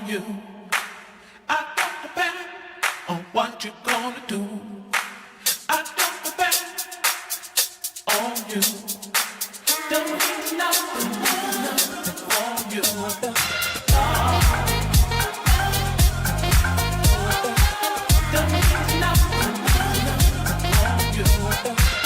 you. I don't depend on what you're gonna do. I don't depend on you. Don't need nothing on you. Don't need nothing on you. Don't need nothing on you.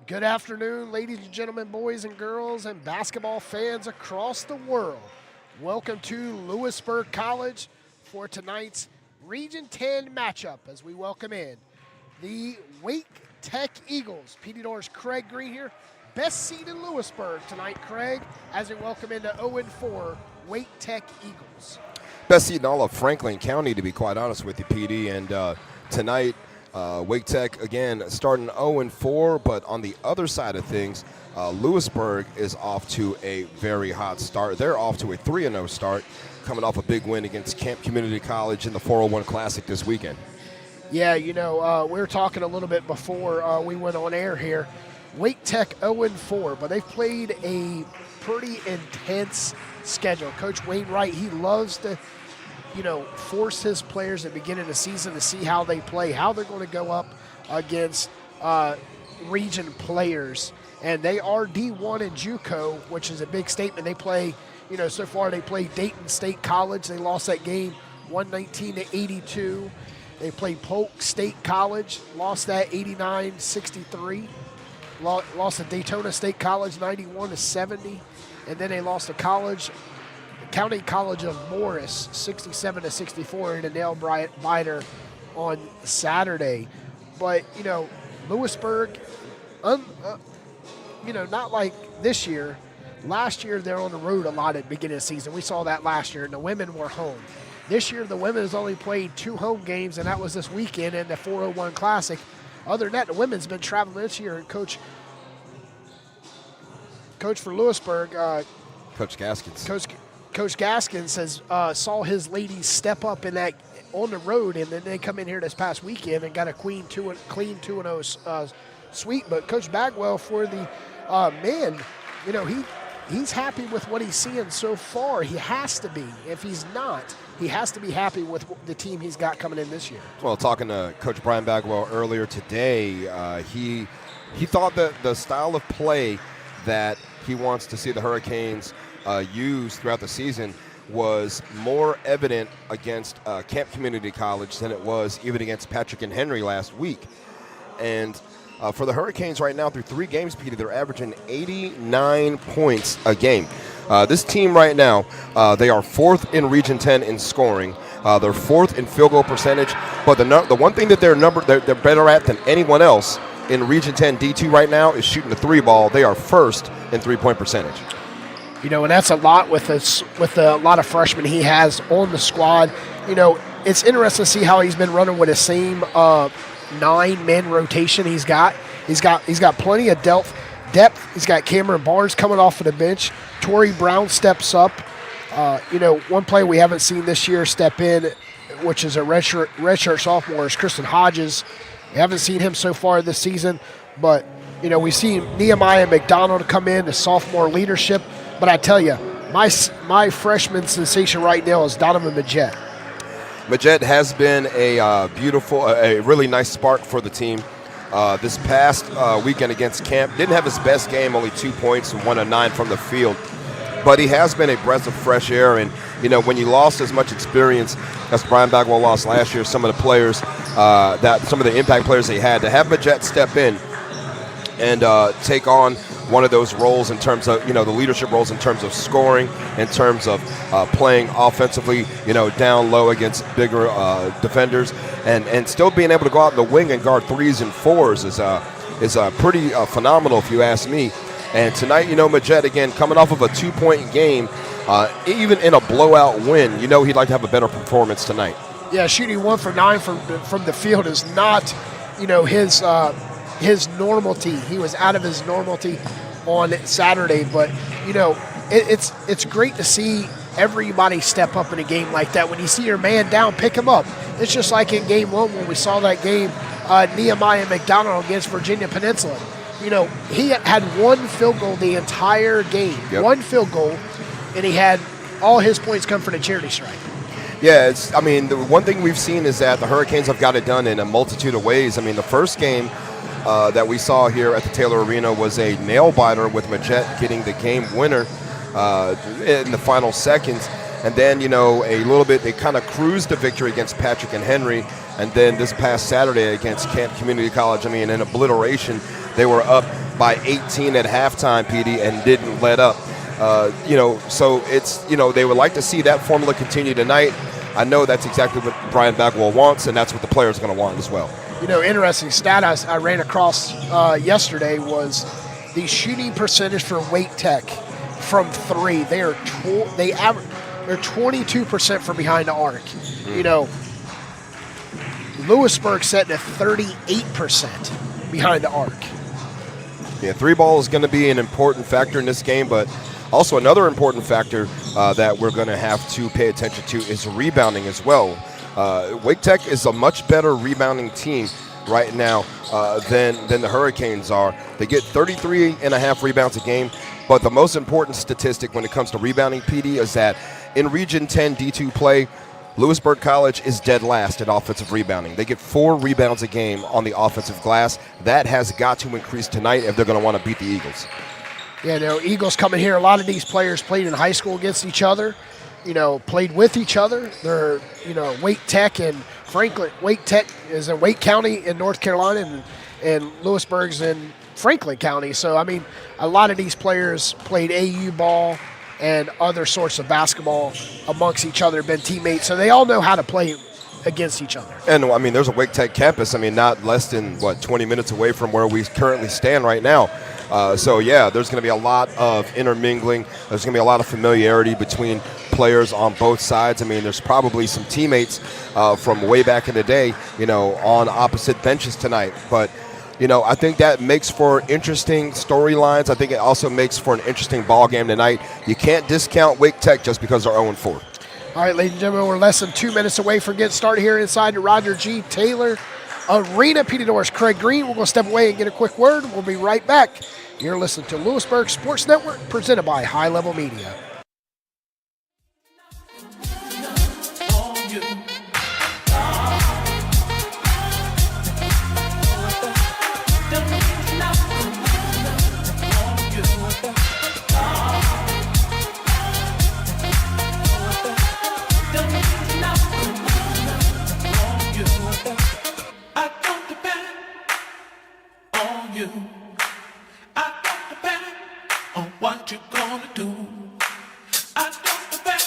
Good afternoon, ladies and gentlemen, boys and girls, and basketball fans across the world. Welcome to Louisburg College for tonight's Region 10 matchup as we welcome in the Wake Tech Eagles. PD Doors Craig Green here, best seat in Louisburg tonight, Craig, as we welcome in the 0-4 Wake Tech Eagles. Best seat in all of Franklin County, to be quite honest with you, PD, and tonight, Wake Tech, again, starting 0-4, but on the other side of things, Louisburg is off to a very hot start. They're off to a 3-0 start, coming off a big win against Camp Community College in the 401 Classic this weekend. Yeah, you know, we were talking a little bit before we went on air here. Wake Tech 0-4, but they've played a pretty intense schedule. Coach Wainwright, he loves to force his players at the beginning of the season to see how they play, how they're going to go up against region players. And they are D1 in JUCO, which is a big statement. They play, so far they played Dayton State College. They lost that game 119-82. They played Polk State College, lost that 89-63. Lost to Daytona State College 91-70, and then they lost to County College of Morris 67-64 in a nail biter on Saturday. But Louisburg, not like this year. Last year they're on the road a lot at the beginning of the season. We saw that last year, and the women were home. This year the women has only played 2 home games, and that was this weekend in the 401 Classic. Other than that, the women's been traveling this year, and Coach for Louisburg, Coach Gaskins. Coach Gaskins saw his ladies step up in that on the road, and then they come in here this past weekend and got a clean 2-0 sweep. But Coach Bagwell for the men, he's happy with what he's seeing so far. He has to be. If he's not, he has to be happy with the team he's got coming in this year. Well, talking to Coach Brian Bagwell earlier today, he thought that the style of play that he wants to see the Hurricanes use throughout the season was more evident against Camp Community College than it was even against Patrick and Henry last week. And for the Hurricanes right now, through 3 games, Petey, they're averaging 89 points a game. This team right now, they are 4th in Region 10 in scoring. They're 4th in field goal percentage. But the one thing that they're better at than anyone else in Region 10 D2 right now is shooting the 3 ball. They are 1st in 3-point percentage. And that's a lot with a lot of freshmen he has on the squad. It's interesting to see how he's been running with the same 9-man rotation he's got. He's got plenty of depth. He's got Cameron Barnes coming off of the bench. Torrey Brown steps up. One player we haven't seen this year step in, which is a redshirt sophomore, is Kristen Hodges. We haven't seen him so far this season, but we've seen Nehemiah McDonald come in, the sophomore leadership. But I tell you, my freshman sensation right now is Donovan Majette. Majette has been a really nice spark for the team. This past weekend against Camp, didn't have his best game, only 2 points and 1 of 9 from the field. But he has been a breath of fresh air. And, when you lost as much experience as Brian Bagwell lost last year, some of the players, some of the impact players they had, to have Majette step in and take on one of those roles in terms of, the leadership roles in terms of scoring, in terms of playing offensively, down low against bigger defenders, and still being able to go out in the wing and guard 3s and 4s is pretty phenomenal, if you ask me. And tonight, Majette, again, coming off of a 2-point game, even in a blowout win, he'd like to have a better performance tonight. Yeah, shooting 1 for 9 from the field is not, his normality. He was out of his normality on Saturday, but it's great to see everybody step up in a game like that. When you see your man down, pick him up. It's just like in game 1 when we saw that game, Nehemiah McDonald against Virginia Peninsula. He had 1 field goal the entire game, 1 field goal, and he had all his points come from the charity stripe. Yeah, the one thing we've seen is that the Hurricanes have got it done in a multitude of ways. The first game that we saw here at the Taylor Arena was a nail-biter with Majette getting the game winner in the final seconds. And then, a little bit, they kind of cruised to victory against Patrick and Henry. And then this past Saturday against Camp Community College, in obliteration, they were up by 18 at halftime, PD, and didn't let up. So it's, they would like to see that formula continue tonight. I know that's exactly what Brian Bagwell wants, and that's what the players are going to want as well. Interesting stat I ran across yesterday was the shooting percentage for Wake Tech from 3. They're 22% from behind the arc. Louisburg setting at 38% behind the arc. Yeah, 3 ball is going to be an important factor in this game, but also another important factor that we're going to have to pay attention to is rebounding as well. Wake Tech is a much better rebounding team right now than the Hurricanes are. They get 33.5 rebounds a game, but the most important statistic when it comes to rebounding, PD, is that in Region 10 D2 play, Louisburg College is dead last at offensive rebounding. They get 4 rebounds a game on the offensive glass. That has got to increase tonight if they're going to want to beat the Eagles. Yeah, Eagles coming here. A lot of these players played in high school against each other, played with each other. They're, Wake Tech and Wake Tech is in Wake County in North Carolina, and Louisburg's in Franklin County. So, I mean, a lot of these players played AU ball and other sorts of basketball amongst each other, been teammates. So they all know how to play against each other. And, I mean, there's a Wake Tech campus, not less than, 20 minutes away from where we currently stand right now. So, yeah, there's going to be a lot of intermingling. There's going to be a lot of familiarity between players on both sides. I mean, there's probably some teammates from way back in the day, on opposite benches tonight. But, I think that makes for interesting storylines. I think it also makes for an interesting ball game tonight. You can't discount Wake Tech just because they're 0-4. All right, ladies and gentlemen, we're less than 2 minutes away from getting started here inside the Roger G. Taylor Arena. PD Norris, Craig Green. We're going to step away and get a quick word. We'll be right back. You're listening to Louisburg Sports Network, presented by High Level Media. I don't depend on what you're gonna do. I don't depend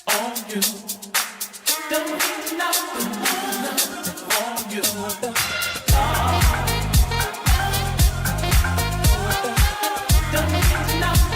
on you. Don't need nothing on you. Don't need nothing on you. Don't need nothing on you.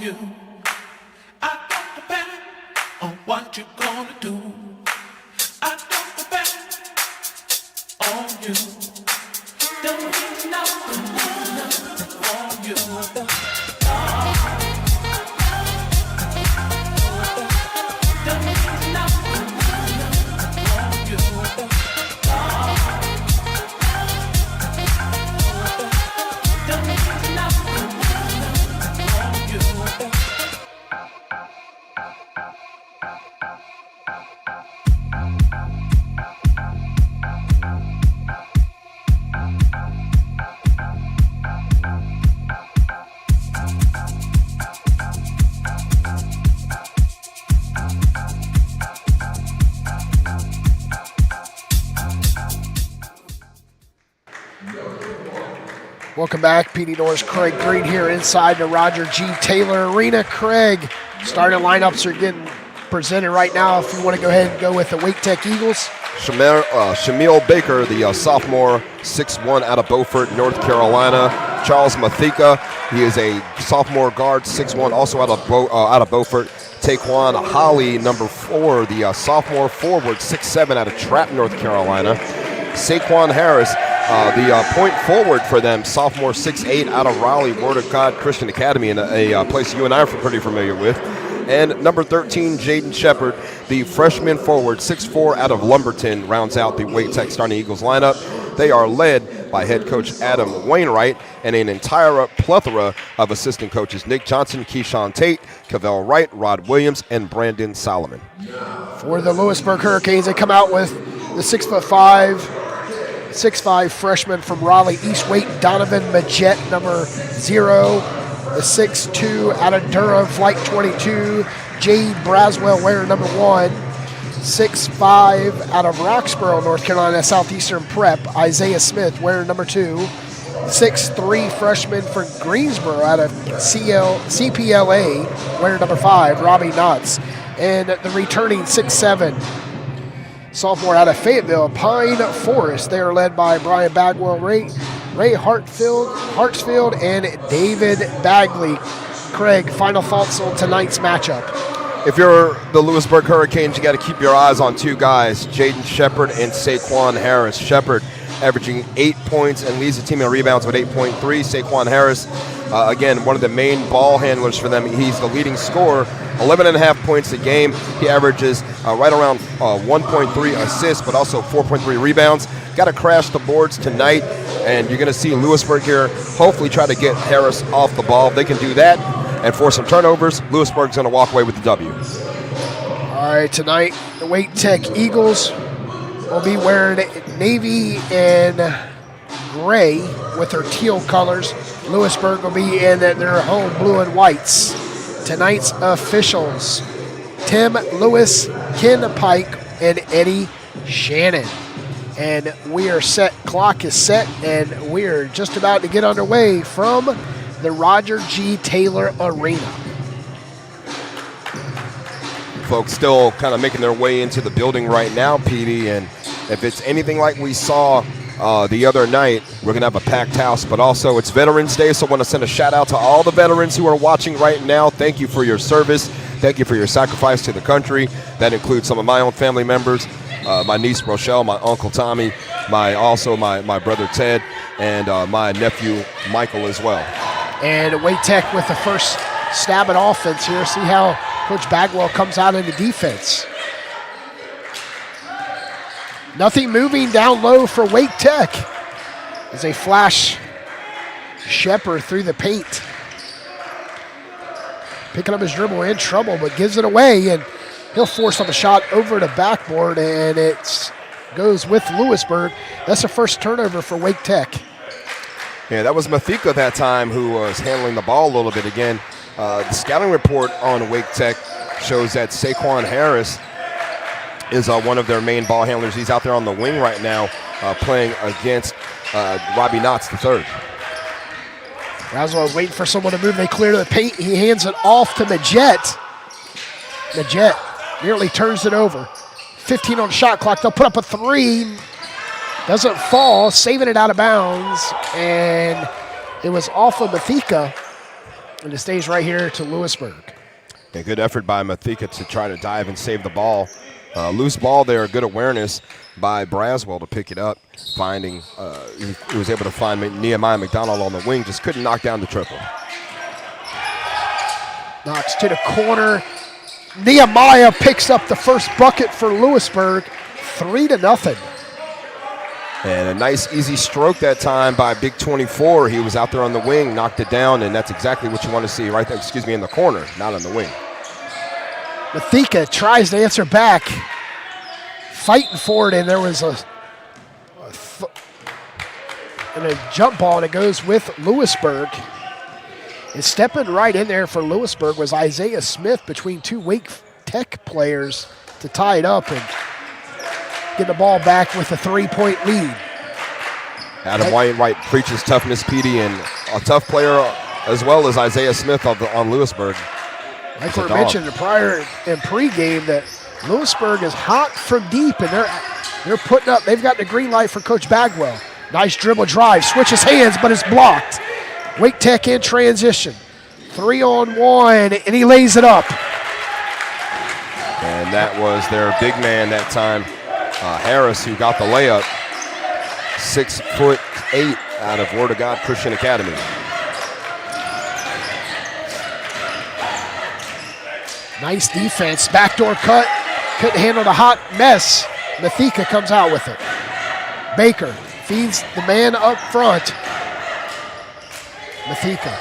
you. I don't depend on what you're gonna do. I don't depend on you. Don't need nothing on you. Don't need nothing on you. Don't need nothing on you. Welcome back. PD Norris, Craig Green here inside the Roger G. Taylor Arena. Craig, starting lineups are getting presented right now. If you want to go ahead and go with the Wake Tech Eagles. Shamil Baker, the sophomore, 6'1", out of Beaufort, North Carolina. Charles Mathika, he is a sophomore guard, 6'1", also out of Beaufort. Taquan Holly, number 4, the sophomore forward, 6'7", out of Trapp, North Carolina. Saquon Harris, The point forward for them, sophomore 6'8" out of Raleigh, Word of God Christian Academy, in a place you and I are pretty familiar with. And number 13, Jaden Shepard, the freshman forward, 6'4", out of Lumberton, rounds out the Wake Tech Starting Eagles lineup. They are led by head coach Adam Wainwright and an entire plethora of assistant coaches: Nick Johnson, Keyshawn Tate, Cavell Wright, Rod Williams, and Brandon Solomon. For the Louisburg Hurricanes, they come out with the 6'5" freshman from Raleigh East Wake, Donovan Majette, number 0. The 6'2" out of Durham, flight 22, Jade Braswell, wearing number 1. 6'5" out of Roxborough, North Carolina, Southeastern Prep, Isaiah Smith, wearing number 2. 6'3" freshman from Greensboro out of CPLA, wearing number 5, Robbie Knotts. And the returning 6'7" sophomore out of Fayetteville, Pine Forest. They are led by Brian Bagwell, Ray Hartsfield, and David Bagley. Craig, final thoughts on tonight's matchup? If you're the Louisburg Hurricanes, you got to keep your eyes on two guys, Jaden Shepard and Saquon Harris. Shepard averaging 8 points and leads the team in rebounds with 8.3. Saquon Harris, again, one of the main ball handlers for them. He's the leading scorer, 11.5 points a game. He averages right around 1.3 assists, but also 4.3 rebounds. Got to crash the boards tonight, and you're going to see Louisburg here hopefully try to get Harris off the ball. If they can do that and force some turnovers, Louisburg's going to walk away with the W. All right, tonight the Wake Tech Eagles will be wearing navy and gray with their teal colors. Louisburg will be in their home blue and whites. Tonight's officials: Tim Lewis, Ken Pike, and Eddie Shannon. And we are set, clock is set, and we are just about to get underway from the Roger G. Taylor Arena. Folks still kind of making their way into the building right now, PD, and if it's anything like we saw the other night, we're going to have a packed house, but also it's Veterans Day, so I want to send a shout out to all the veterans who are watching right now. Thank you for your service. Thank you for your sacrifice to the country. That includes some of my own family members, my niece Rochelle, my uncle Tommy, my brother Ted, and my nephew Michael as well. And Wake Tech with the first stab at offense here. See how Coach Bagwell comes out into defense. Nothing moving down low for Wake Tech as they flash Shepard through the paint. Picking up his dribble, in trouble, but gives it away, and he'll force on the shot over the backboard, and it goes with Louisburg. That's the first turnover for Wake Tech. Yeah, that was Mathika that time who was handling the ball a little bit again. The scouting report on Wake Tech shows that Saquon Harris is one of their main ball handlers. He's out there on the wing right now playing against Robbie Knotts III. Braswell was waiting for someone to move. They clear to the paint. He hands it off to Majette. Majette nearly turns it over. 15 on the shot clock. They'll put up a 3. Doesn't fall, saving it out of bounds. And it was off of Mathika. And it stays right here to Louisburg. A good effort by Mathika to try to dive and save the ball. Loose ball there, good awareness by Braswell to pick it up. He was able to find Nehemiah McDonald on the wing, just couldn't knock down the triple. Knocks to the corner. Nehemiah picks up the first bucket for Louisburg, 3-0. And a nice easy stroke that time by Big 24. He was out there on the wing, knocked it down, and that's exactly what you want to see right there, in the corner, not on the wing. Mathika tries to answer back, fighting for it, and there was a jump ball, and it goes with Louisburg. And stepping right in there for Louisburg was Isaiah Smith between two Wake Tech players to tie it up and get the ball back with a 3-point lead. Adam White preaches toughness, PD, and a tough player as well as Isaiah Smith on Louisburg. Like we mentioned prior in pregame that Louisburg is hot from deep, and they're putting up. They've got the green light for Coach Bagwell. Nice dribble drive, switches hands, but it's blocked. Wake Tech in transition, 3-on-1, and he lays it up. And that was their big man that time, Harris, who got the layup. 6'8" out of Word of God Christian Academy. Nice defense. Backdoor cut. Couldn't handle the hot mess. Mathika comes out with it. Baker feeds the man up front. Mathika.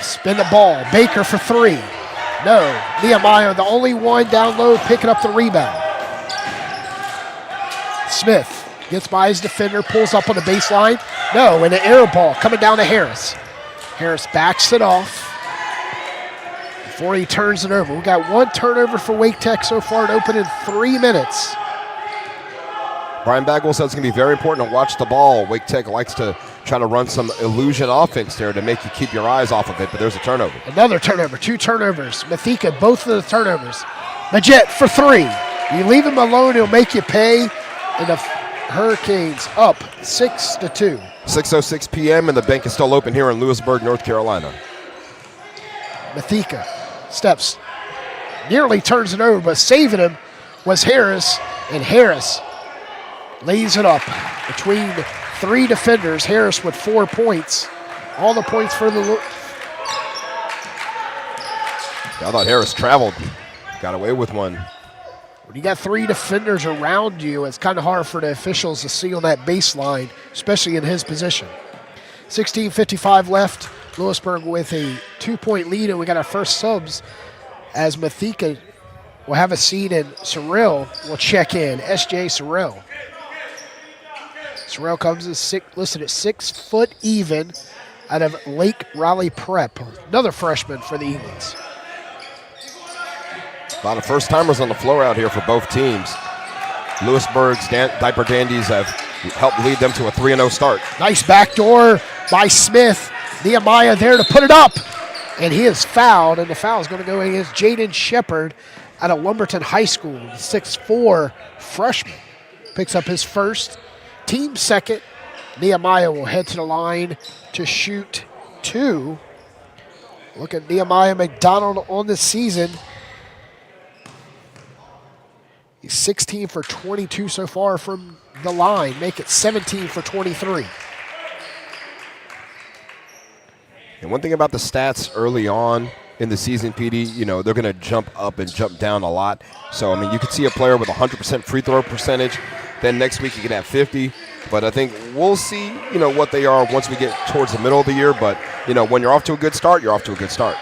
Spin the ball. Baker for three. No. Nehemiah, the only one down low, picking up the rebound. Smith gets by his defender, pulls up on the baseline. No, and an air ball coming down to Harris. Harris backs it off before he turns it over. We got one turnover for Wake Tech so far. It opened in 3 minutes. Brian Bagwell says it's going to be very important to watch the ball. Wake Tech likes to try to run some illusion offense there to make you keep your eyes off of it, but there's a turnover. Another turnover, 2 turnovers. Mathika, both of the turnovers. Majette for 3. You leave him alone, he'll make you pay. And the Hurricanes up 6-2. 6:06 p.m. and the bank is still open here in Louisburg, North Carolina. Mathika steps, nearly turns it over, but saving him was Harris, and Harris lays it up between 3 defenders. Harris with 4 points. All the points for the... I thought Harris traveled. Got away with one. When you got 3 defenders around you, it's kind of hard for the officials to see on that baseline, especially in his position. 16:55 left. Louisburg with a 2-point lead, and we got our first subs as Mathika will have a seat, and Sorrell will check in. S.J. Sorrell. Sorrell comes listed at 6 foot even out of Lake Raleigh Prep. Another freshman for the Eagles. A lot of first-timers on the floor out here for both teams. Louisburg's Diaper Dandies have helped lead them to a 3-0 start. Nice backdoor by Smith. Nehemiah there to put it up. And he is fouled, and the foul is going to go against Jaden Shepard out of Lumberton High School. 6'4" freshman. Picks up his first, team second. Nehemiah will head to the line to shoot 2. Look at Nehemiah McDonald on the season. He's 16 for 22 so far from the line. Make it 17 for 23. And one thing about the stats early on in the season, PD, you know, they're going to jump up and jump down a lot. So, I mean, you could see a player with 100% free throw percentage. Then next week you can have 50. But I think we'll see, you know, what they are once we get towards the middle of the year. But, you know, when you're off to a good start, you're off to a good start.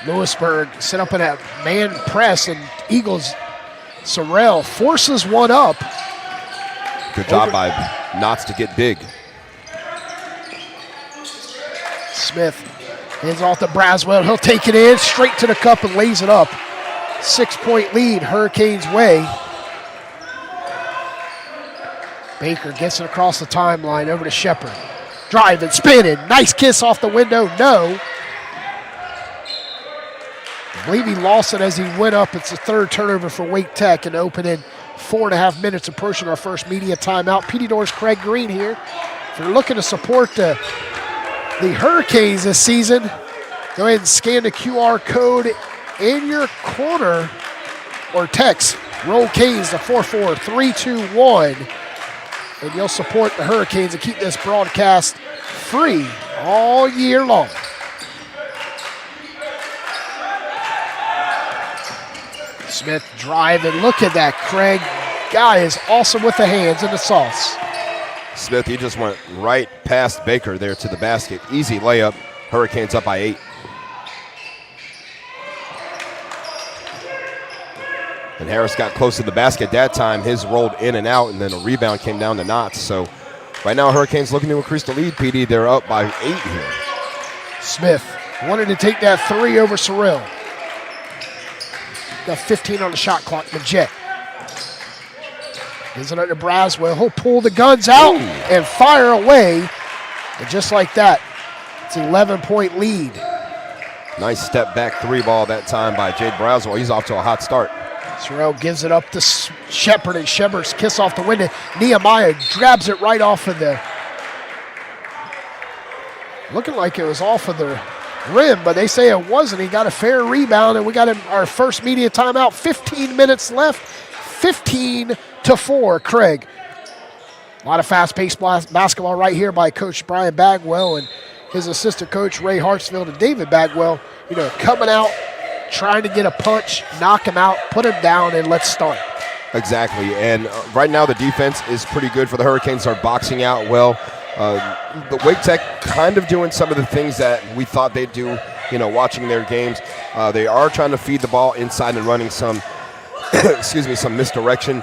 Louisburg set up in a man press, and Eagles, Sorrell forces one up. Good job by Knotts to get big. Smith hands off to Braswell. He'll take it in straight to the cup and lays it up. 6-point lead Hurricanes way. Baker gets it across the timeline over to Shepard. Driving, spinning, nice kiss off the window, no. I believe he lost it as he went up. It's the 3rd turnover for Wake Tech and opening 4.5 minutes approaching our first media timeout. PD North's Craig Green here. If you're looking to support the Hurricanes this season, go ahead and scan the QR code in your corner or text Roll Canes to 44321, and you'll support the Hurricanes and keep this broadcast free all year long. Smith driving. Look at that, Craig. Guy is awesome with the hands and the sauce. Smith, he just went right past Baker there to the basket. Easy layup. Hurricanes up by 8. And Harris got close to the basket that time. His rolled in and out, and then a rebound came down to Knotts. So right now Hurricanes looking to increase the lead, PD. They're up by 8 here. Smith wanted to take that 3 over Sorrell. Got 15 on the shot clock. Majette gives it up to Braswell. He'll pull the guns out and fire away. And just like that, it's an 11-point lead. Nice step back 3 ball that time by Jade Braswell. He's off to a hot start. Sorrell gives it up to Shepard, and Shepard's kiss off the window. Nehemiah grabs it right off of the, looking like it was off of the rim, but they say it wasn't. He got a fair rebound, and we got our first media timeout. 15 minutes left, 15-4. Craig. A lot of fast-paced basketball right here by Coach Brian Bagwell and his assistant coach Ray Hartsfield and David Bagwell, coming out, trying to get a punch, knock him out, put him down, and let's start. Exactly, and right now the defense is pretty good for the Hurricanes. They're boxing out well. The Wake Tech kind of doing some of the things that we thought they'd do, watching their games. They are trying to feed the ball inside and running some, some misdirection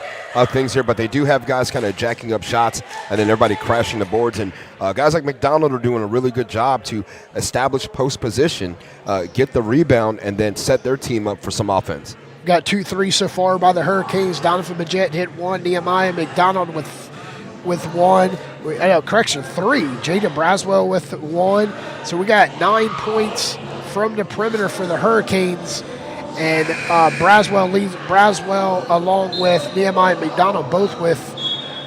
things here, but they do have guys kind of jacking up shots and then everybody crashing the boards. And guys like McDonald are doing a really good job to establish post position, get the rebound, and then set their team up for some offense. Got 2 3 so far by the Hurricanes. Donovan Majette hit 1. Nehemiah McDonald with 1. 3. Jaden Braswell with 1. So we got 9 points from the perimeter for the Hurricanes. And Braswell along with Nehemiah McDonald both with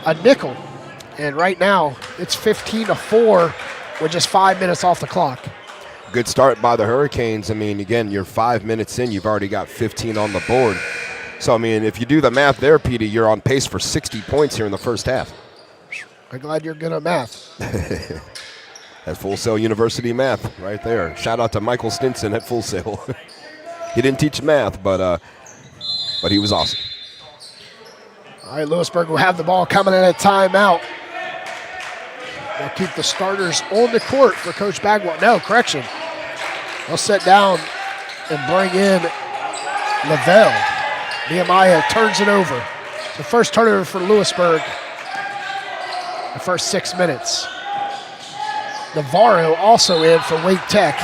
a nickel. And right now it's 15-4 with just 5 minutes off the clock. Good start by the Hurricanes. I mean, again, you're 5 minutes in, you've already got 15 on the board. So, I mean, if you do the math there, Petey, you're on pace for 60 points here in the first half. I'm glad you're good at math. That's Full Sail University math right there. Shout out to Michael Stinson at Full Sail. He didn't teach math, but he was awesome. All right, Louisburg will have the ball coming in at timeout. They'll keep the starters on the court for Coach Bagwell. No, correction. They'll sit down and bring in Lavelle. Nehemiah turns it over. The first turnover for Louisburg. The first 6 minutes. Navarro also in for Wake Tech.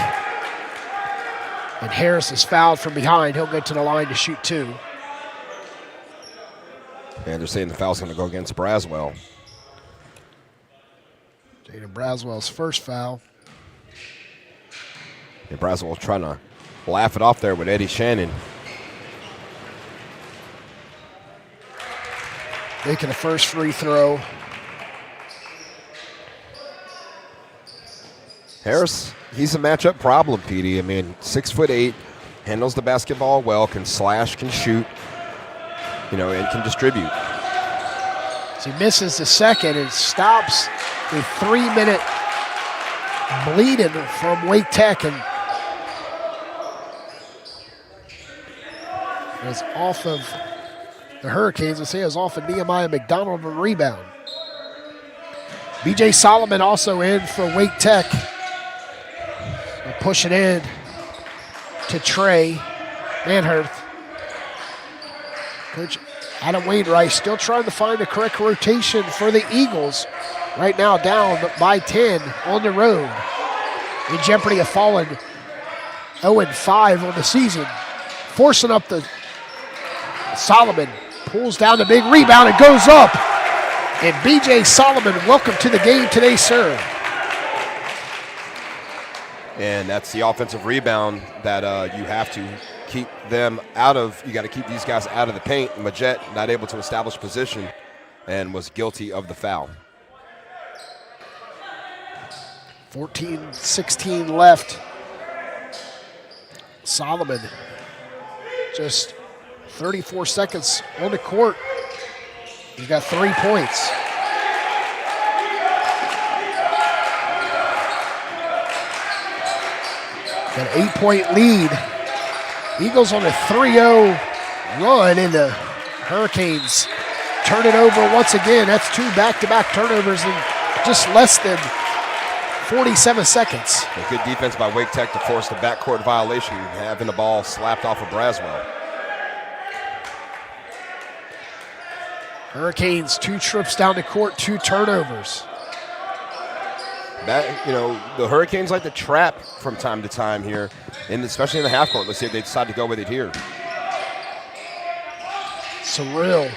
And Harris is fouled from behind. He'll go to the line to shoot 2. And they're saying the foul's going to go against Braswell. Jaden Braswell's first foul. And Braswell trying to laugh it off there with Eddie Shannon. Making the first free throw. Harris, he's a matchup problem, Petey. I mean, 6'8", handles the basketball well, can slash, can shoot, and can distribute. So he misses the second and stops a 3-minute bleeding from Wake Tech, and it was off of the Hurricanes. I say it was off of Nehemiah McDonald on the rebound. B.J. Solomon also in for Wake Tech. Push it in to Trey Manhurth. Coach Adam Wainwright still trying to find the correct rotation for the Eagles. Right now down by 10 on the road. In jeopardy of falling 0-5 on the season. Forcing up the Solomon. Pulls down the big rebound and goes up. And B.J. Solomon, welcome to the game today, sir. And that's the offensive rebound that you have to keep them out of. You got to keep these guys out of the paint. Majette not able to establish position and was guilty of the foul. 14-16 left. Solomon just 34 seconds on the court. He's got 3 points. Got an 8-point lead. Eagles on a 3-0 run, and the Hurricanes turn it over once again. That's 2 back-to-back turnovers in just less than 47 seconds. A good defense by Wake Tech to force the backcourt violation, having the ball slapped off of Braswell. Hurricanes 2 trips down the court, 2 turnovers. The Hurricanes like to trap from time to time here, and especially in the half court. Let's see if they decide to go with it here. Surreal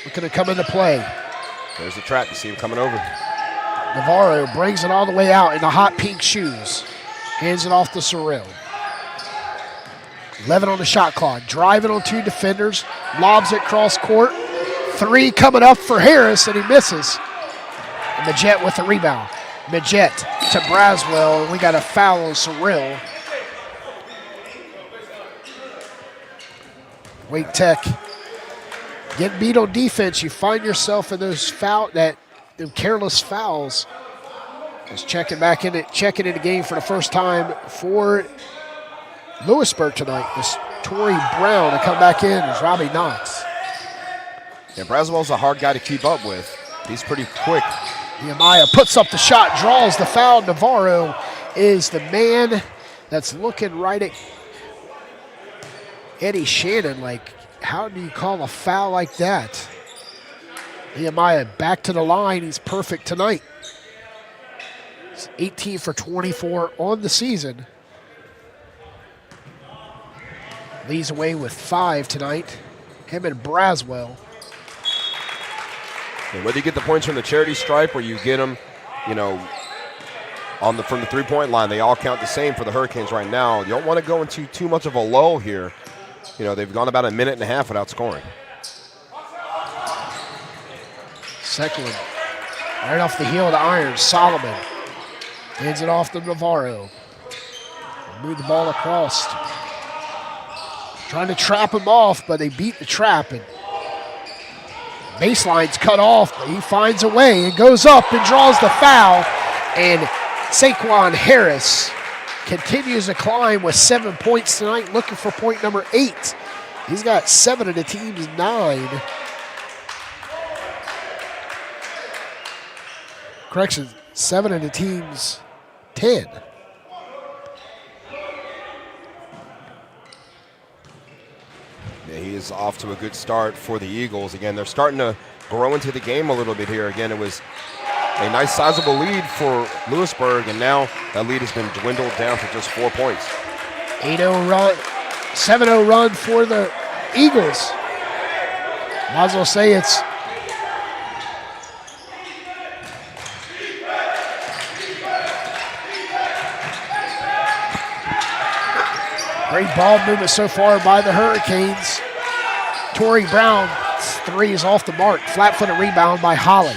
looking to come into play. There's the trap. You see him coming over. Navarro brings it all the way out in the hot pink shoes. Hands it off to Surreal. 11 on the shot clock. Driving on 2 defenders. Lobs it cross court. 3 coming up for Harris, and he misses. And Majette with the rebound. Majette to Braswell, and we got a foul on Surreal. Wake Tech getting beat on defense. You find yourself in those them careless fouls. Just checking in the game for the first time for Louisburg tonight. This Torrey Brown to come back in as Robbie Knox. Yeah, Braswell's a hard guy to keep up with. He's pretty quick. Nehemiah puts up the shot, draws the foul. Navarro is the man that's looking right at Eddie Shannon like, how do you call a foul like that? Nehemiah back to the line. He's perfect tonight. He's 18 for 24 on the season. Leads away with 5 tonight. Him and Braswell. And whether you get the points from the charity stripe or you get them, you know, from the three-point line, they all count the same for the Hurricanes right now. You don't want to go into too much of a lull here. You know, they've gone about a minute and a half without scoring. Second one, right off the heel of the iron, Solomon. Hands it off to Navarro. Move the ball across. Trying to trap him off, but they beat the trap. And baseline's cut off, but he finds a way and goes up and draws the foul. And Saquon Harris continues to climb with 7 points tonight, looking for point number 8. He's got 7 of the team's 9. Correction, 7 of the team's 10. Yeah, he is off to a good start for the Eagles. Again, they're starting to grow into the game a little bit here. Again, it was a nice sizable lead for Louisburg, and now that lead has been dwindled down to just 4 points. 8-0 run, 7-0 run for the Eagles. Might as well say it's great ball movement so far by the Hurricanes. Torrey Brown's 3 is off the mark. Flat-footed rebound by Holly.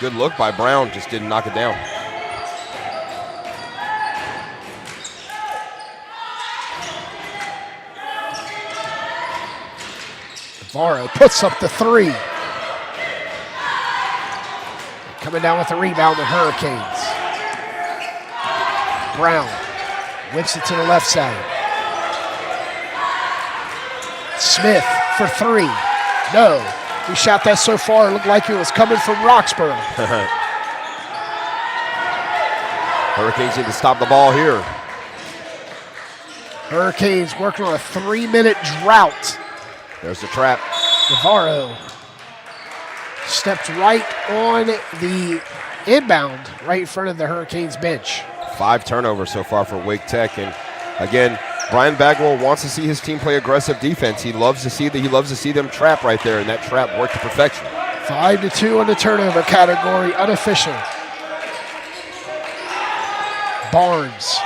Good look by Brown, just didn't knock it down. Navarro puts up the 3. Coming down with the rebound, the Hurricanes. Brown whips it to the left side. Smith for 3. No. He shot that so far, it looked like it was coming from Roxborough. Hurricanes need to stop the ball here. Hurricanes working on a 3-minute drought. There's the trap. Navarro steps right on the inbound, right in front of the Hurricanes bench. 5 turnovers so far for Wake Tech. And again, Brian Bagwell wants to see his team play aggressive defense. He loves to see them trap right there, and that trap worked to perfection. 5-2 on the turnover category, unofficial. Barnes.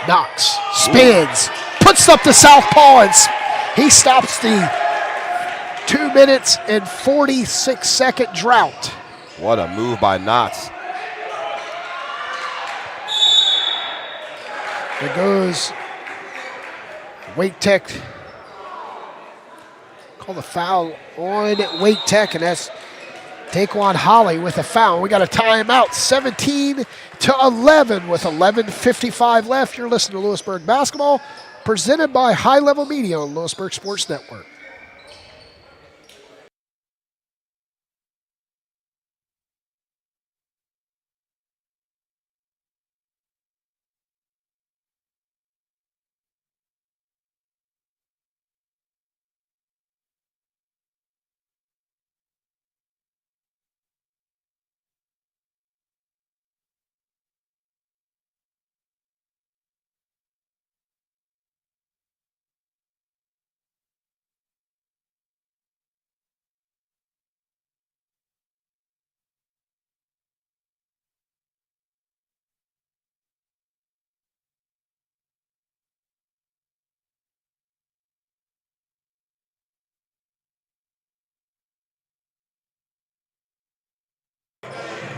Knox. Spins. Puts up the southpaw, and he stops the 2 minutes and 46-second drought. What a move by Knox. There goes Wake Tech. Call the foul on Wake Tech, and that's Taquan Holly with a foul. We got a timeout, 17-11 with 11:55 left. You're listening to Louisburg Basketball, presented by High Level Media on Louisburg Sports Network.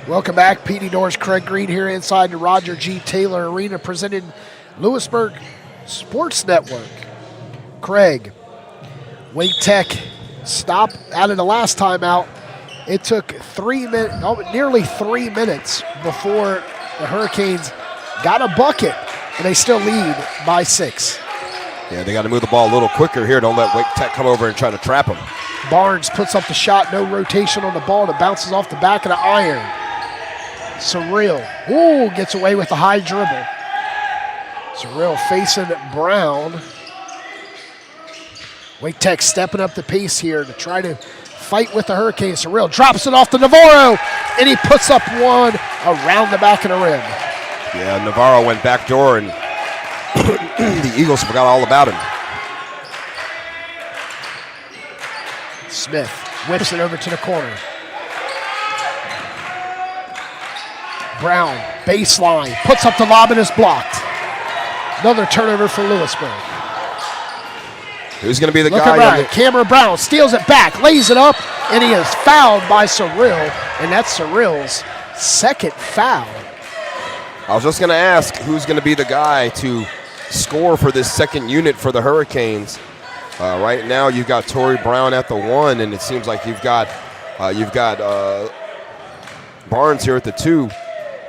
Welcome back. PD Norris, Craig Green here inside the Roger G. Taylor Arena, presenting Louisburg Sports Network. Craig, Wake Tech stop out of the last timeout. It took 3 minutes, nearly 3 minutes before the Hurricanes got a bucket, and they still lead by 6. Yeah, they got to move the ball a little quicker here. Don't let Wake Tech come over and try to trap them. Barnes puts up the shot, no rotation on the ball. It bounces off the back of the iron. Surreal. Ooh, gets away with the high dribble. Surreal facing Brown. Wake Tech stepping up the pace here to try to fight with the Hurricanes. Surreal drops it off to Navarro, and he puts up one around the back of the rim. Yeah, Navarro went backdoor, and the Eagles forgot all about him. Smith whips it over to the corner. Brown, baseline, puts up the lob and is blocked. Another turnover for Louisburg. Who's going to be the Look guy? around. Cameron Brown steals it back, lays it up, and he is fouled by Surreal, and that's Surreal's second foul. I was just going to ask who's going to be the guy to score for this second unit for the Hurricanes. Right now, you've got Torrey Brown at the 1, and it seems like you've got Barnes here at the 2,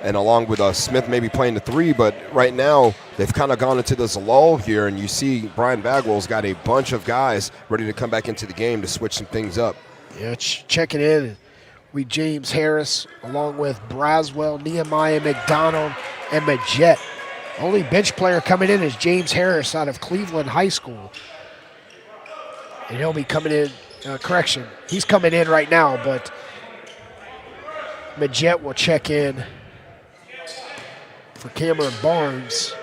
and along with Smith maybe playing the 3. But right now, they've kind of gone into this lull here, and you see Brian Bagwell's got a bunch of guys ready to come back into the game to switch some things up. Yeah, checking in with James Harris, along with Braswell, Nehemiah McDonald, and Majette. Only bench player coming in is James Harris out of Cleveland High School. And he'll be coming in, he's coming in right now, but Majette will check in for Cameron Barnes.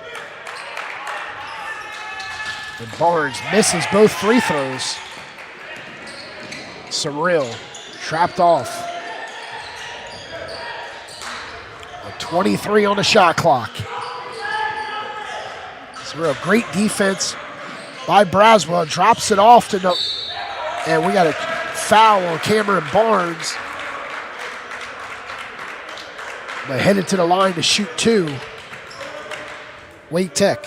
And Barnes misses both free throws. Surreal trapped off. 23 on the shot clock. Surreal, great defense by Braswell, drops it off to no, and we got a foul on Cameron Barnes. But headed to the line to shoot 2. Wake Tech.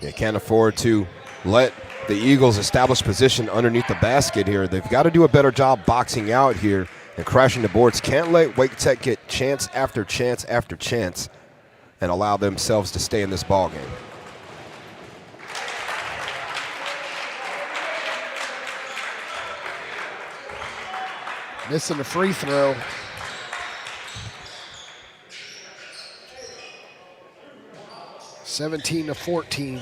They can't afford to let the Eagles establish position underneath the basket here. They've got to do a better job boxing out here and crashing the boards. Can't let Wake Tech get chance after chance after chance and allow themselves to stay in this ball game. Missing the free throw. (17-14).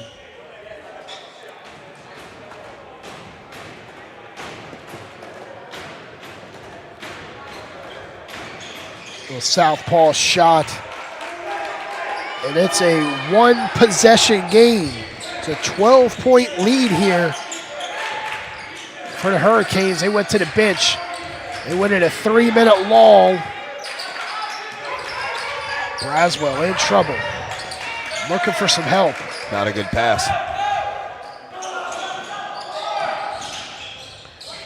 Little southpaw shot. And it's a 1-possession game. It's a 12-point lead here for the Hurricanes. They went to the bench. They went in a 3-minute lull. Braswell in trouble. Looking for some help. Not a good pass.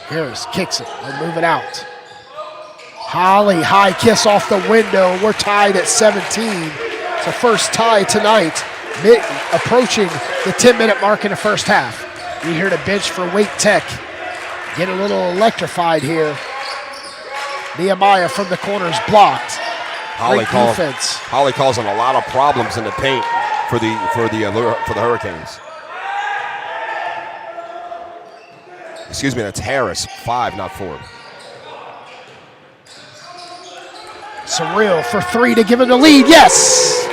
Harris kicks it. They'll move it out. Holly, high kiss off the window. We're tied at 17. It's the first tie tonight, approaching the 10-minute mark in the first half. We hear the bench for Wake Tech. Get a little electrified here. Nehemiah from the corner is blocked. Great defense. Holly causing a lot of problems in the paint for the Hurricanes. Excuse me, that's Harris, 5, not 4. Surreal for 3 to give him the lead. Yes!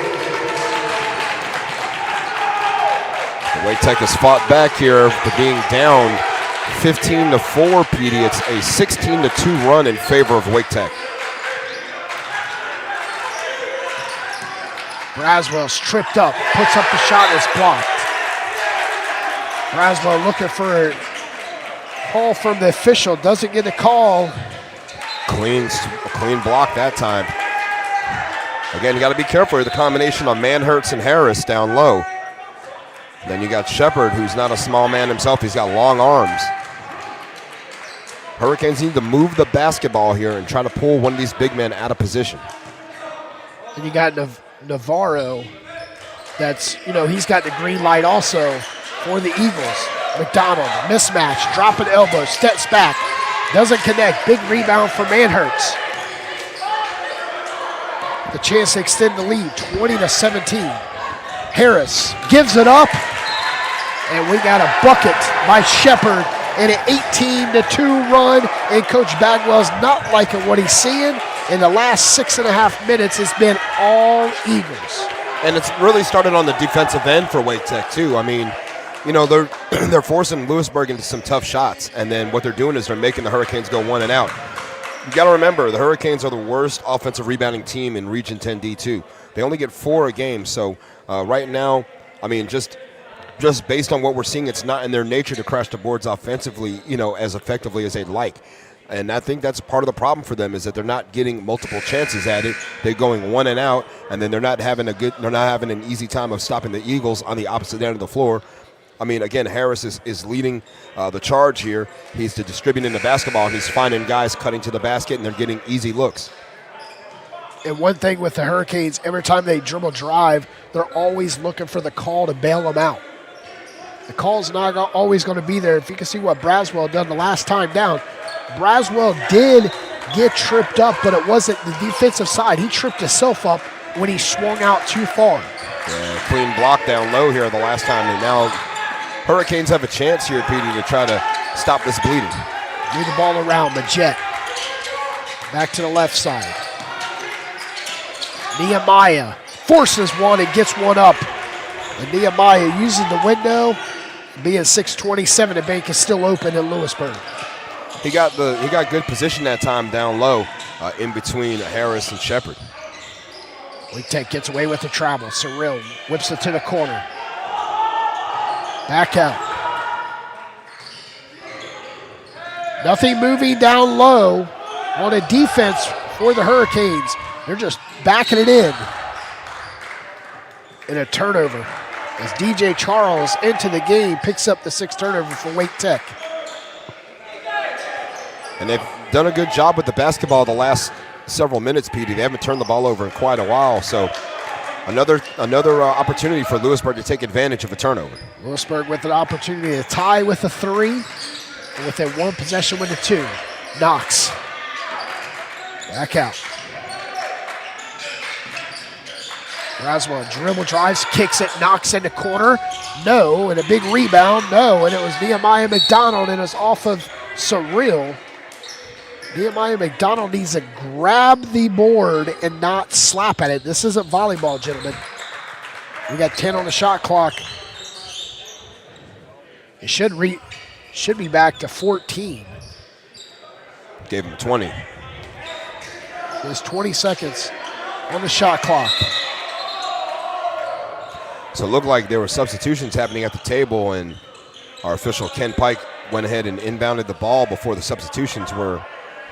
Wake Tech has fought back here for being down 15-4, PD. It's a 16-2 run in favor of Wake Tech. Braswell's tripped up, puts up the shot, and it's blocked. Braswell looking for a call from the official, doesn't get a call. Clean block that time. Again, you got to be careful with the combination on Manhertz and Harris down low. Then you got Shepard, who's not a small man himself. He's got long arms. Hurricanes need to move the basketball here and try to pull one of these big men out of position. And you got Navarro. That's, he's got the green light also for the Eagles. McDonald, mismatch, dropping elbow, steps back, Doesn't connect. Big rebound for Manhertz. The chance to extend the lead, 20-17. Harris gives it up, and we got a bucket by Shepherd in an 18-2 run, and Coach Bagwell's not liking what he's seeing. In the last 6.5 minutes, it's been all Eagles. And it's really started on the defensive end for Wake Tech, too. I mean, you know, they're forcing Louisburg into some tough shots, and then what they're doing is they're making the Hurricanes go one and out. You got to remember, the Hurricanes are the worst offensive rebounding team in Region 10 D2. They only get 4 a game, so right now, I mean, just based on what we're seeing, it's not in their nature to crash the boards offensively, you know, as effectively as they'd like. And I think that's part of the problem for them is that they're not getting multiple chances at it. They're going one and out, and then they're not having an easy time of stopping the Eagles on the opposite end of the floor. I mean, again, Harris is leading the charge here. He's distributing the basketball, and he's finding guys cutting to the basket, and they're getting easy looks. And one thing with the Hurricanes, every time they dribble drive, they're always looking for the call to bail them out. The call's not always going to be there. If you can see what Braswell done the last time down, Braswell did get tripped up, but it wasn't the defensive side. He tripped himself up when he swung out too far. Yeah, clean block down low here the last time, and now Hurricanes have a chance here, Petey, to try to stop this bleeding. Move the ball around, Majette. Back to the left side. Nehemiah forces one and gets one up. And Nehemiah using the window, being 6:27, the bank is still open in Louisburg. He got good position that time down low in between Harris and Shepherd. Wake Tech gets away with the travel. Cyril whips it to the corner. Back out. Nothing moving down low on a defense for the Hurricanes. They're just backing it in. And a turnover as DJ Charles into the game picks up the 6th turnover for Wake Tech. And they've done a good job with the basketball the last several minutes, Petey. They haven't turned the ball over in quite a while, so another opportunity for Louisburg to take advantage of a turnover. Louisburg with an opportunity to tie with a 3, and with a 1 possession with a 2. Knox. Back out. Braswell dribble drives, kicks it, knocks in the corner. No, and a big rebound. No, and it was Nehemiah McDonald, and it's off of Cyril. Nehemiah McDonald needs to grab the board and not slap at it. This isn't volleyball, gentlemen. We got 10 on the shot clock. It should be back to 14. Gave him 20. There's 20 seconds on the shot clock. So it looked like there were substitutions happening at the table, and our official Ken Pike went ahead and inbounded the ball before the substitutions were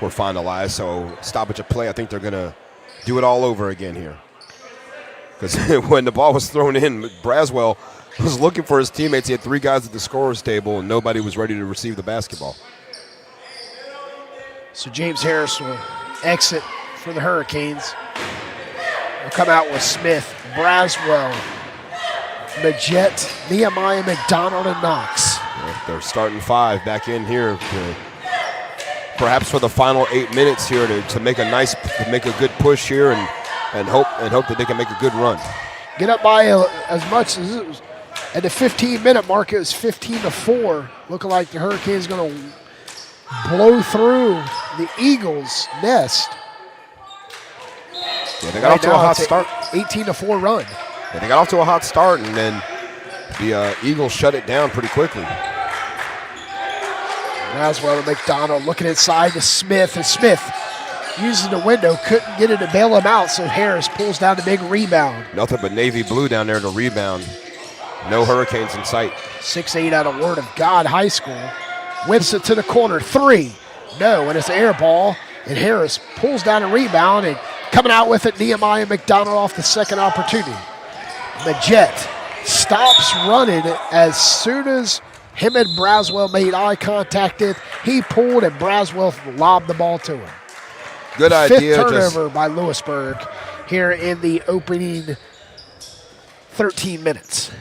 finalized. So stoppage of play, I think they're going to do it all over again here. Because when the ball was thrown in, Braswell was looking for his teammates. He had 3 guys at the scorer's table, and nobody was ready to receive the basketball. So James Harris will exit for the Hurricanes. We'll come out with Smith, Braswell, Majette, Nehemiah McDonald, and Knox. They're starting 5 back in here, perhaps for the final 8 minutes here to make a good push here and hope that they can make a good run. Get up by as much as it was at the 15-minute mark. It was 15-4, looking like the Hurricanes going to blow through the Eagles' nest. Yeah, they got off to a hot start. 18-4 run. Yeah, they got off to a hot start, and then the Eagles shut it down pretty quickly. Braswell and McDonald looking inside to Smith, and Smith using the window, couldn't get it to bail him out, so Harris pulls down the big rebound. Nothing but navy blue down there to rebound. No Hurricanes in sight. 6'8" out of Word of God High School. Whips it to the corner, 3. No, and it's an air ball, and Harris pulls down a rebound, and coming out with it, Nehemiah McDonald off the second opportunity. Majette stops running as soon as him and Braswell made eye contact. He pulled, and Braswell lobbed the ball to him. Good idea. 5th turnover by Louisburg here in the opening 13 minutes.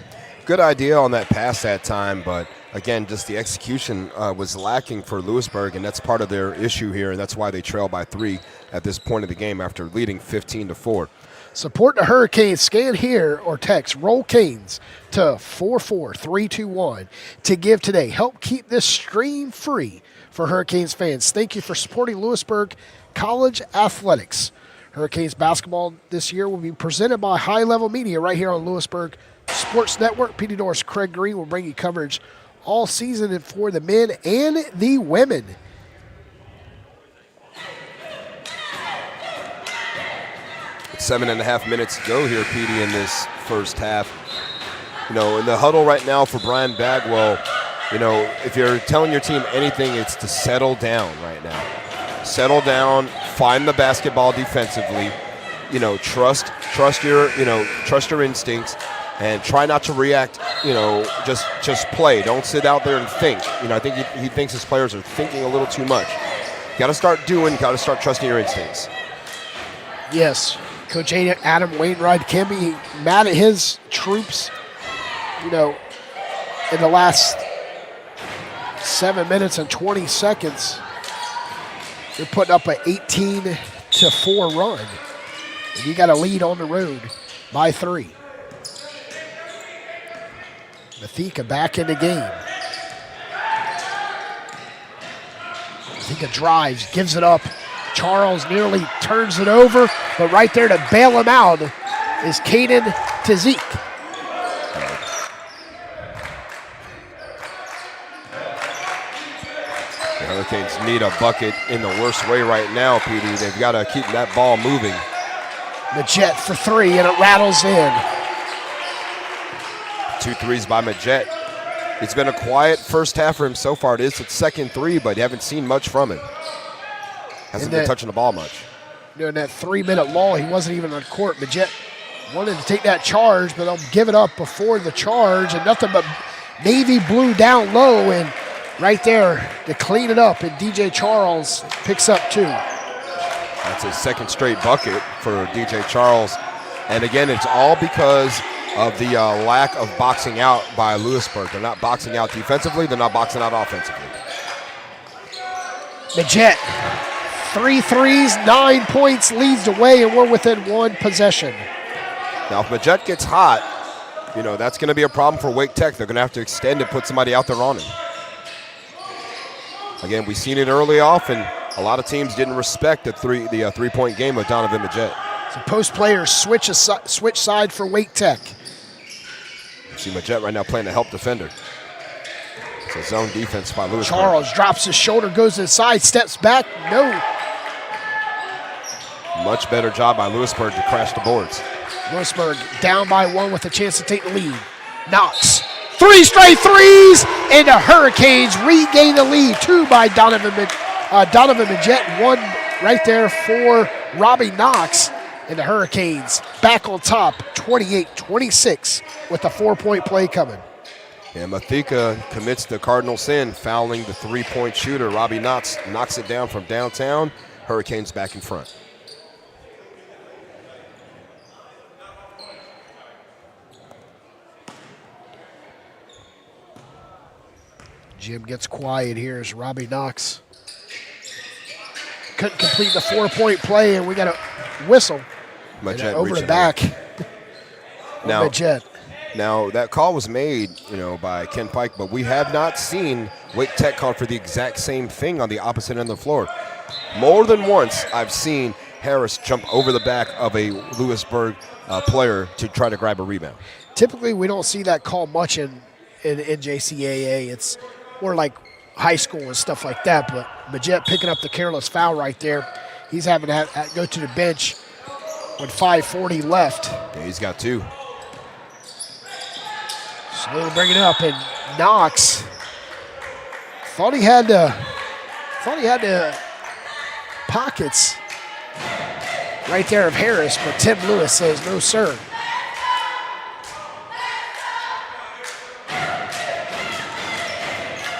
Good idea on that pass that time, but again, just the execution was lacking for Louisburg, and that's part of their issue here, and that's why they trail by 3 at this point of the game after leading 15-4. Support the Hurricanes. Scan here or text Roll Canes to 44321 to give today. Help keep this stream free for Hurricanes fans. Thank you for supporting Louisburg College Athletics. Hurricanes basketball this year will be presented by High Level Media right here on Louisburg Sports Network. PD Norris Craig Green will bring you coverage all season for the men and the women. It's 7.5 minutes to go here, PD, in this first half. You know, in the huddle right now for Brian Bagwell, you know, if you're telling your team anything, it's to settle down right now. Settle down, find the basketball defensively, you know, trust your instincts, and try not to react, you know, just play. Don't sit out there and think. You know, I think he thinks his players are thinking a little too much. Got to start doing, got to start trusting your instincts. Yes, Coach Adam Wainwright can be mad at his troops, you know, in the last 7 minutes and 20 seconds. They're putting up an 18-4 run. And you got a lead on the road by 3. Mathika back in the game. Mathika drives, gives it up. Charles nearly turns it over, but right there to bail him out is Caden Tazik. The Hurricanes need a bucket in the worst way right now, PD. They've got to keep that ball moving. Majet for 3, and it rattles in. 2 threes by Majet. It's been a quiet first half for him so far. It is its second 3, but you haven't seen much from him. Hasn't been touching the ball much. During that 3-minute lull, he wasn't even on court. Majet wanted to take that charge, but they'll give it up before the charge, and nothing but navy blue down low, and right there to clean it up, and DJ Charles picks up 2. That's his second straight bucket for DJ Charles. And again, it's all because of the lack of boxing out by Louisburg. They're not boxing out defensively. They're not boxing out offensively. Majet, 3 threes, 9 points, leads the way, and we're within 1 possession. Now, if Majet gets hot, you know, that's going to be a problem for Wake Tech. They're going to have to extend and put somebody out there on him. Again, we've seen it early off, and a lot of teams didn't respect the three-point game of Donovan Majet. So post players switch side for Wake Tech. See Majet right now playing a help defender. It's a zone defense by Louisburg. Charles drops his shoulder, goes inside, steps back. No. Much better job by Louisburg to crash the boards. Louisburg down by 1 with a chance to take the lead. Knox. 3 straight threes, and the Hurricanes regain the lead. 2 by Donovan Majet, 1 right there for Robbie Knox. And the Hurricanes back on top, 28-26 with a 4-point play coming. And Mathika commits the cardinal sin, fouling the 3-point shooter. Robbie Knox knocks it down from downtown. Hurricanes back in front. Jim gets quiet here as Robbie Knox couldn't complete the 4-point play, and we got a whistle. Majet over the back. Now, Majet. Now, that call was made, you know, by Ken Pike, but we have not seen Wake Tech call for the exact same thing on the opposite end of the floor. More than once, I've seen Harris jump over the back of a Louisburg player to try to grab a rebound. Typically, we don't see that call much in NJCAA. It's more like high school and stuff like that, but Majet picking up the careless foul right there. He's having to go to the bench with 5:40 left. Yeah, he's got 2. Slowly bringing it up, and Knox thought he had the pockets right there of Harris, but Tim Lewis says no, sir.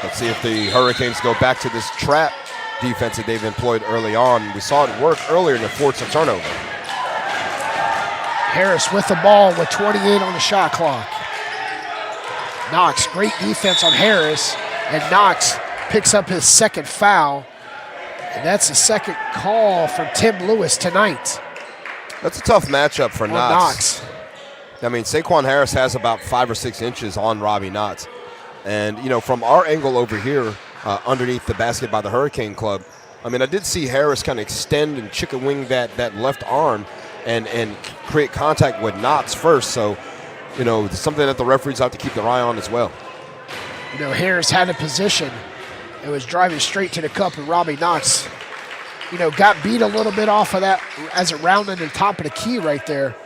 Let's see if the Hurricanes go back to this trap defense that they've employed early on. We saw it work earlier and it forced a turnover. Harris with the ball with 28 on the shot clock. Knox, great defense on Harris, and Knox picks up his second foul. And that's the second call from Tim Lewis tonight. That's a tough matchup for Knox. I mean, Saquon Harris has about 5 or 6 inches on Robbie Knotts. And, you know, from our angle over here, underneath the basket by the Hurricane Club, I mean, I did see Harris kind of extend and chicken wing that left arm and create contact with Knotts first. So, you know, something that the referees have to keep their eye on as well. You know, Harris had a position. It was driving straight to the cup, and Robbie Knotts, you know, got beat a little bit off of that as it rounded the top of the key right there.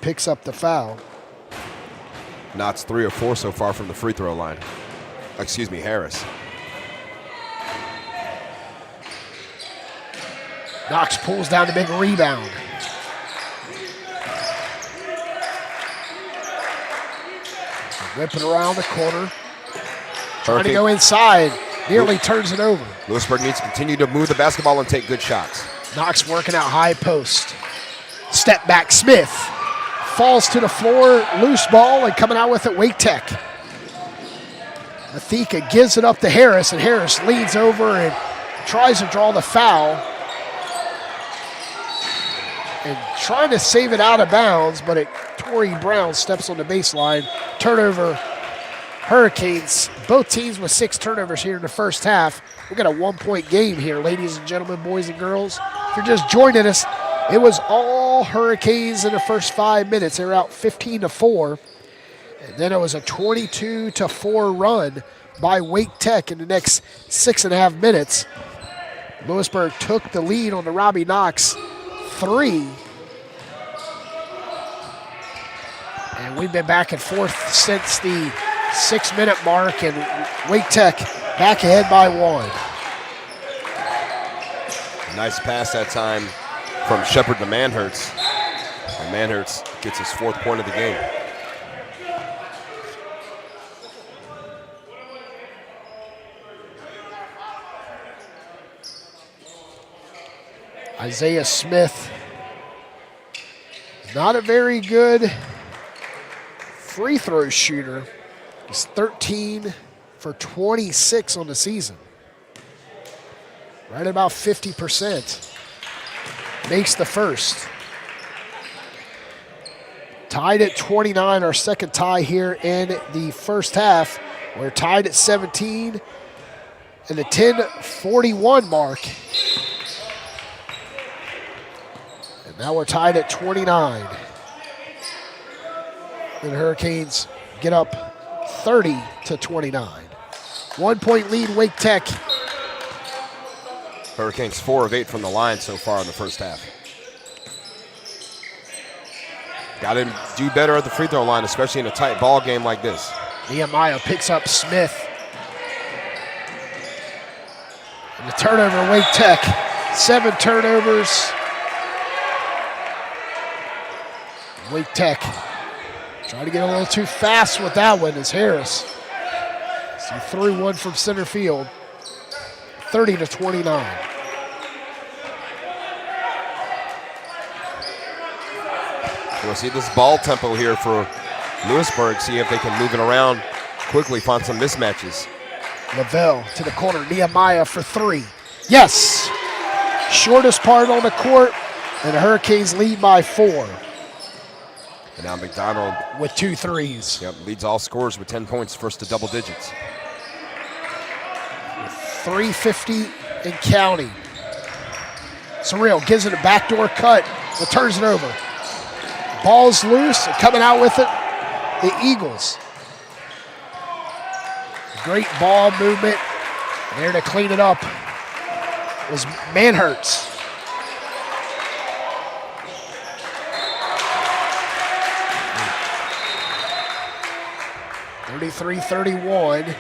Picks up the foul. Knotts 3 or 4 so far from the free throw line. Excuse me, Harris. Knox pulls down the big rebound. Whipping around the corner. Trying to go inside. Nearly turns it over. Louisburg needs to continue to move the basketball and take good shots. Knox working out high post. Step back Smith. Falls to the floor. Loose ball and coming out with it, Wake Tech. Mathika gives it up to Harris, and Harris leans over and tries to draw the foul. And trying to save it out of bounds, but Torrey Brown steps on the baseline. Turnover, Hurricanes. Both teams with 6 turnovers here in the first half. We've got a 1-point game here, ladies and gentlemen, boys and girls. If you're just joining us, it was all Hurricanes in the first 5 minutes. They were out 15-4. And then it was a 22-4 run by Wake Tech in the next 6.5 minutes. Louisburg took the lead on the Robbie Knox 3. And we've been back and forth since the 6-minute mark, and Wake Tech back ahead by 1. Nice pass that time from Shepard to Manhertz. And Manhertz gets his 4th point of the game. Isaiah Smith, not a very good free throw shooter. He's 13 for 26 on the season. Right at about 50%. Makes the first. Tied at 29, our second tie here in the first half. We're tied at 17 and the 10:41 mark. And now we're tied at 29. And the Hurricanes get up 30-29. 1-point lead, Wake Tech. Hurricanes 4 of 8 from the line so far in the first half. Got to do better at the free throw line, especially in a tight ball game like this. Nehemiah picks up Smith. And the turnover, Wake Tech. 7 turnovers. Wake Tech trying to get a little too fast with that one as Harris. So he threw one from center field. 30-29. We'll see this ball tempo here for Louisburg, see if they can move it around quickly, find some mismatches. Lavelle to the corner, Nehemiah for 3. Yes! Shortest part on the court, and the Hurricanes lead by 4. And now McDonald with 2 threes. Yep, leads all scorers with 10 points, first to double digits. 3:50 and counting. Surreal gives it a backdoor cut, but turns it over. Ball's loose, and coming out with it, the Eagles. Great ball movement. There to clean it up was Manhertz. (33-31).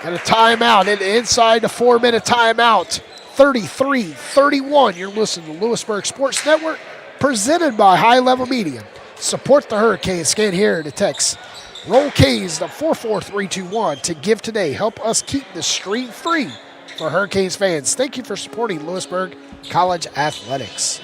Got a timeout inside the 4-minute timeout. 33-31. You're listening to Louisburg Sports Network, presented by High Level Media. Support the Hurricanes. Scan here to text Roll K's to 44321 to give today. Help us keep the stream free for Hurricanes fans. Thank you for supporting Louisburg College Athletics.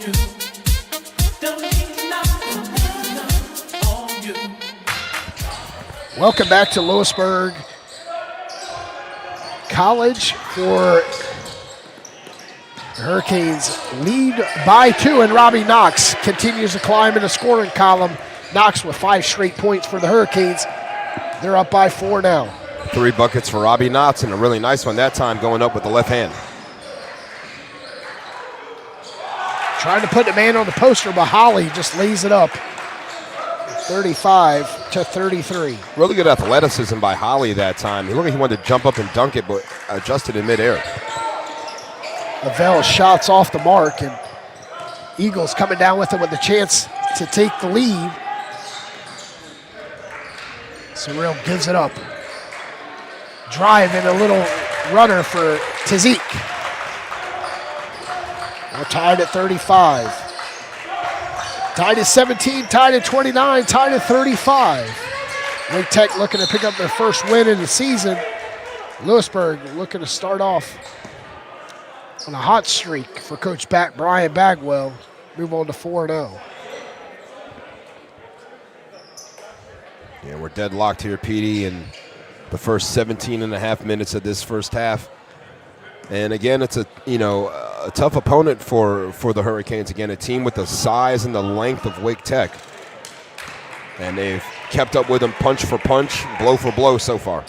you. Don't need nothing on you. Welcome back to Louisburg College for the Hurricanes lead by 2, and Robbie Knox continues to climb in the scoring column. Knox with 5 straight points for the Hurricanes. They're up by 4 now. 3 buckets for Robbie Knotts, and a really nice one that time going up with the left hand. Trying to put the man on the poster, but Holly just lays it up. 35-33. Really good athleticism by Holly that time. He looked like he wanted to jump up and dunk it, but adjusted in midair. Lavelle shots off the mark, and Eagles coming down with it with a chance to take the lead. Surreal gives it up. Drive and a little runner for Tazik. We're tied at 35. Tied at 17, tied at 29, tied at 35. Wake Tech looking to pick up their first win in the season. Louisburg looking to start off on a hot streak for Coach Brian Bagwell. Move on to 4-0. Yeah, we're deadlocked here, PD, in the first 17 and a half minutes of this first half. And again, it's a tough opponent for the Hurricanes. Again, a team with the size and the length of Wake Tech. And they've kept up with them punch for punch, blow for blow so far.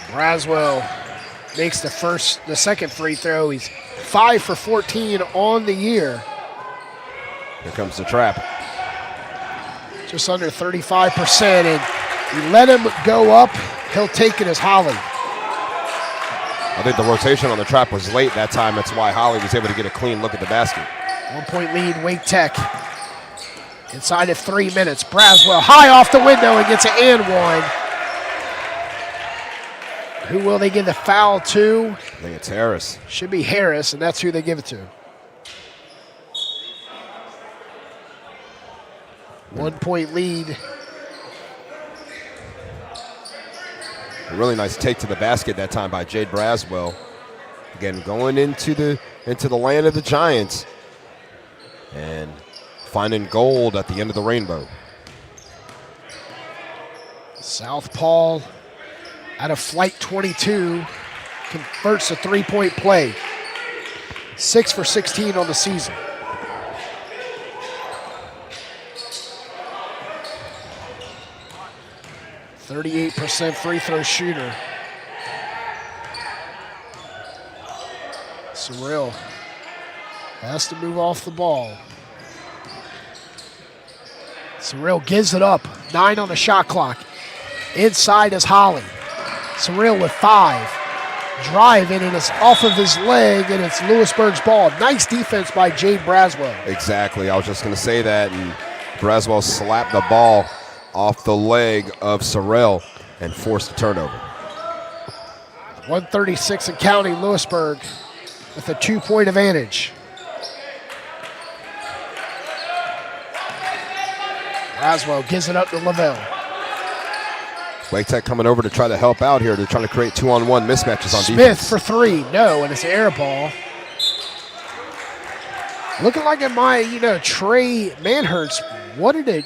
Braswell makes the second free throw. He's 5 for 14 on the year. Here comes the trap. Just under 35%, and you let him go up, he'll take it as Holly. I think the rotation on the trap was late that time. That's why Holly was able to get a clean look at the basket. 1-point lead, Wake Tech. Inside of 3 minutes, Braswell high off the window and gets an and one. Who will they give the foul to? I think it's Harris. Should be Harris, and that's who they give it to. 1-point lead. A really nice take to the basket that time by Jade Braswell. Again, going into the land of the Giants and finding gold at the end of the rainbow. Southpaw out of flight 22 converts a 3-point play. 6 for 16 on the season. %38 free throw shooter. Surreal has to move off the ball. Surreal gives it up. 9 on the shot clock. Inside is Holly. Surreal with 5. Drive in, and it's off of his leg, and it's Louisburg's ball. Nice defense by Jade Braswell. Exactly. I was just going to say that, and Braswell slapped the ball off the leg of Sorrell and forced a turnover. 136 and counting, Louisburg with a 2-point advantage. Braswell gives it up to Lavelle. Wake Tech coming over to try to help out here. They're trying to create 2-on-1 mismatches on Smith defense. for 3, no, and it's an air ball. Looking like it might, Trey Manhurst wanted to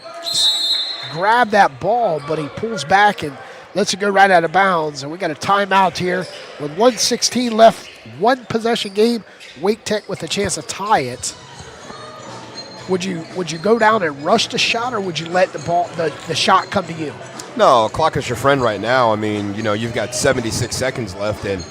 grab that ball, but he pulls back and lets it go right out of bounds. And we got a timeout here with 1:16 left, 1 possession game. Wake Tech with a chance to tie it. Would you go down and rush the shot, or would you let the shot come to you? No, clock is your friend right now. I mean, you've got 76 seconds left, and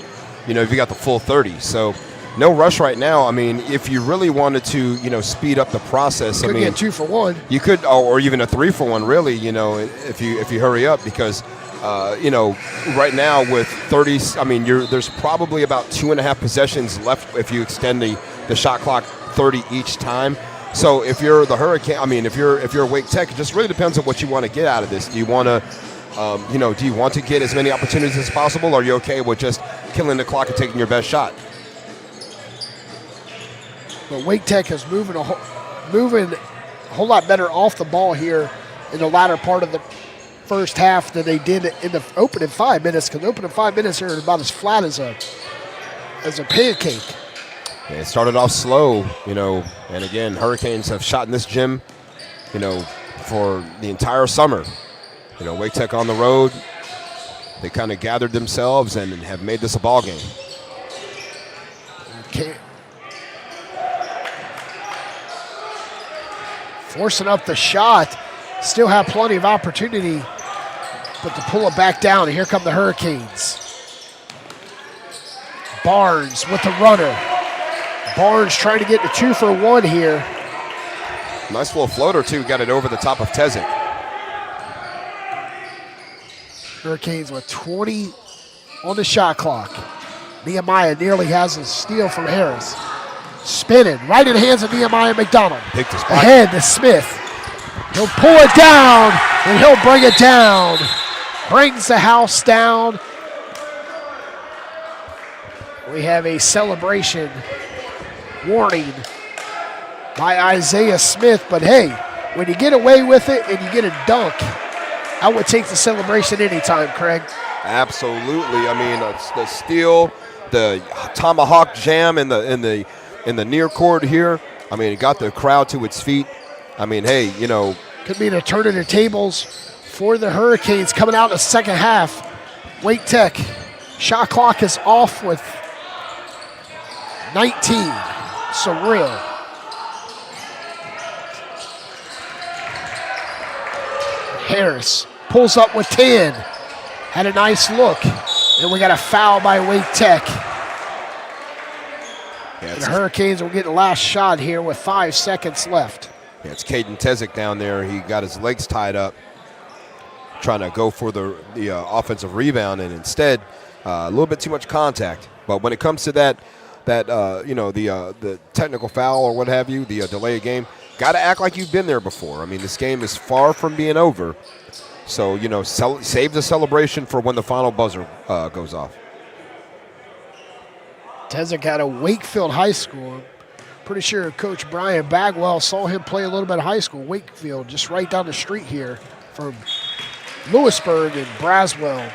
you've got the full 30. So no rush right now. I mean, if you really wanted to, speed up the process, Could get 2 for 1. You could, or even a 3 for 1, really. If you hurry up, because right now with 30, I mean, there's probably about 2.5 possessions left if you extend the shot clock 30 each time. So if you're the Hurricane, I mean, if you're Wake Tech, it just really depends on what you want to get out of this. Do you want to, do you want to get as many opportunities as possible, or are you okay with just killing the clock and taking your best shot? But Wake Tech is moving a whole lot better off the ball here in the latter part of the first half than they did in the opening 5 minutes, because the opening 5 minutes are about as flat as a pancake. Yeah, it started off slow, and again, Hurricanes have shot in this gym, for the entire summer. Wake Tech on the road, they kind of gathered themselves and have made this a ball game. Okay. Forcing up the shot, still have plenty of opportunity, but to pull it back down, and here come the Hurricanes. Barnes with the runner. Barnes trying to get the 2 for 1 here. Nice little floater, too. Got it over the top of Tezic. Hurricanes with 20 on the shot clock. Nehemiah nearly has a steal from Harris. Spinning right in the hands of Nehemiah McDonald. Picked his ahead to Smith. He'll pull it down, and he'll bring it down. Brings the house down. We have a celebration warning by Isaiah Smith, but hey, when you get away with it and you get a dunk, I would take the celebration anytime, Craig. Absolutely. I mean, the steal, the tomahawk jam in the near court here. I mean, it got the crowd to its feet. I mean, hey, could be the turn of the tables for the Hurricanes coming out in the second half. Wake Tech shot clock is off with 19. Surreal. Harris pulls up with 10. Had a nice look. And we got a foul by Wake Tech. Yeah, the Hurricanes will get the last shot here with 5 seconds left. Yeah, it's Caden Tezic down there. He got his legs tied up, trying to go for the offensive rebound, and instead, a little bit too much contact. But when it comes to the technical foul or what have you, the delay of game, got to act like you've been there before. I mean, this game is far from being over. So, save the celebration for when the final buzzer goes off. Tezic out of Wakefield High School. Pretty sure Coach Brian Bagwell saw him play a little bit of high school. Wakefield, just right down the street here from Louisburg and Braswell.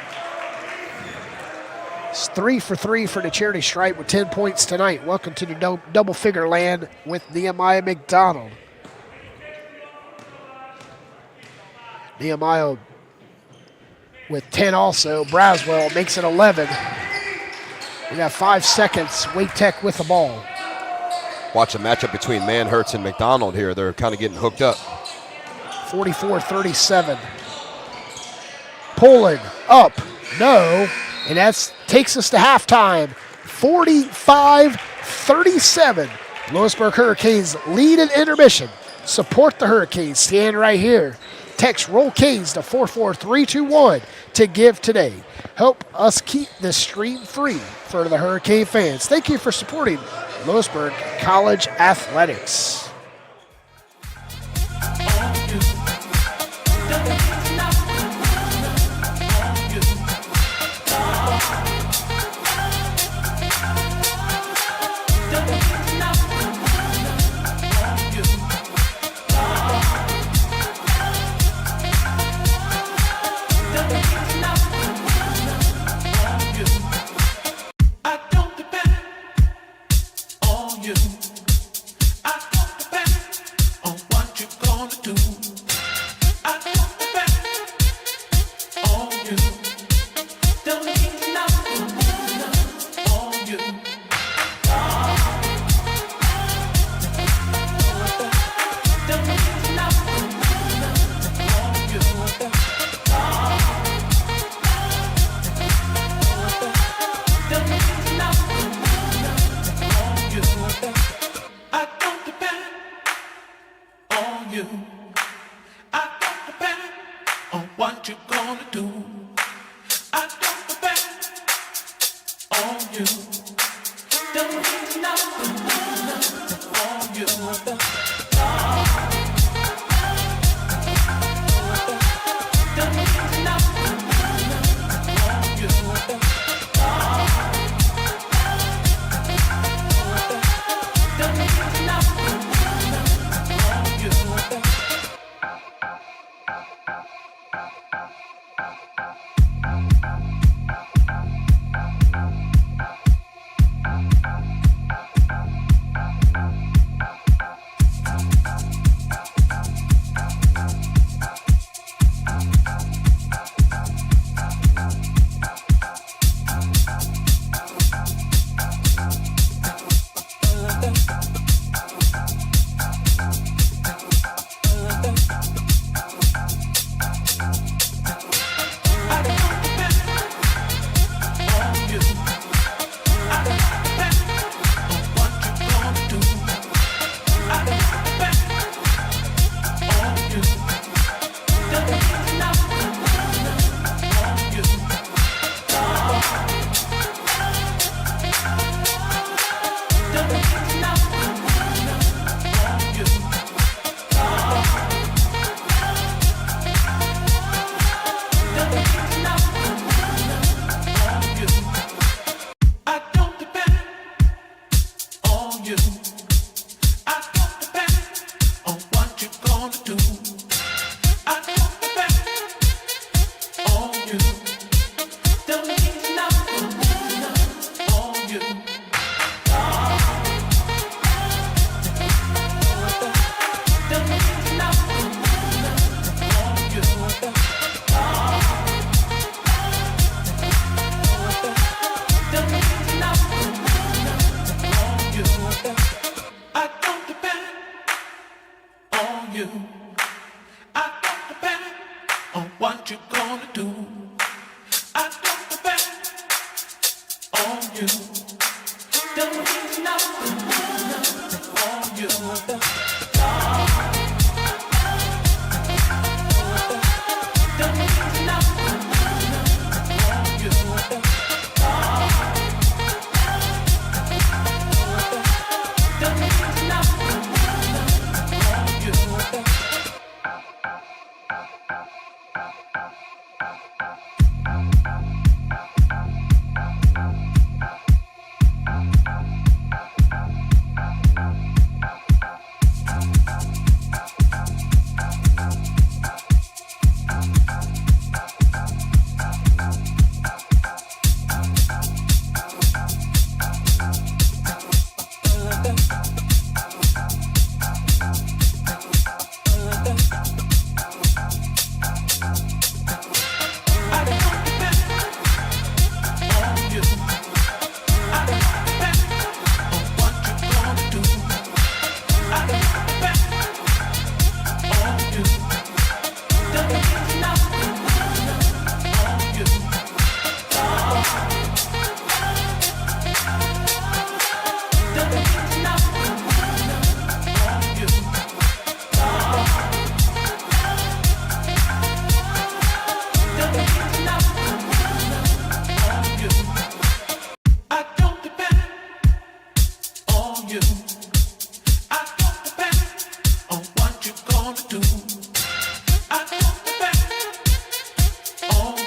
It's 3 for 3 for the charity stripe with 10 points tonight. Welcome to the double figure land with Nehemiah McDonald. Nehemiah with 10 also. Braswell makes it 11. We got 5 seconds. Wake Tech with the ball. Watch a matchup between Manhertz and McDonald here. They're kind of getting hooked up. 44-37. Pulling up. No. And that takes us to halftime. 45-37. Louisburg Hurricanes lead in intermission. Support the Hurricanes. Stand right here. Text Roll Canes to 44321 to give today. Help us keep this stream free for the Hurricane fans. Thank you for supporting Louisburg College Athletics.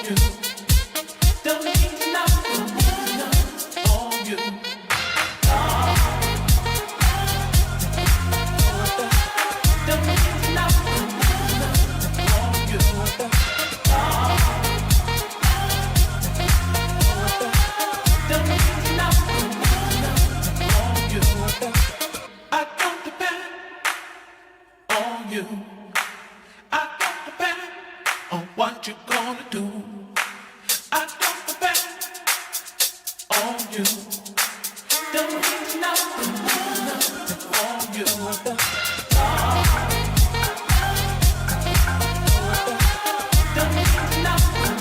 you. Don't need nothing on you. Don't need nothing on you. Don't need nothing on you. I don't depend on you. I don't depend on what you're gonna do. I don't depend on you. Don't need nothing on you. Don't need nothing on you. Don't need nothing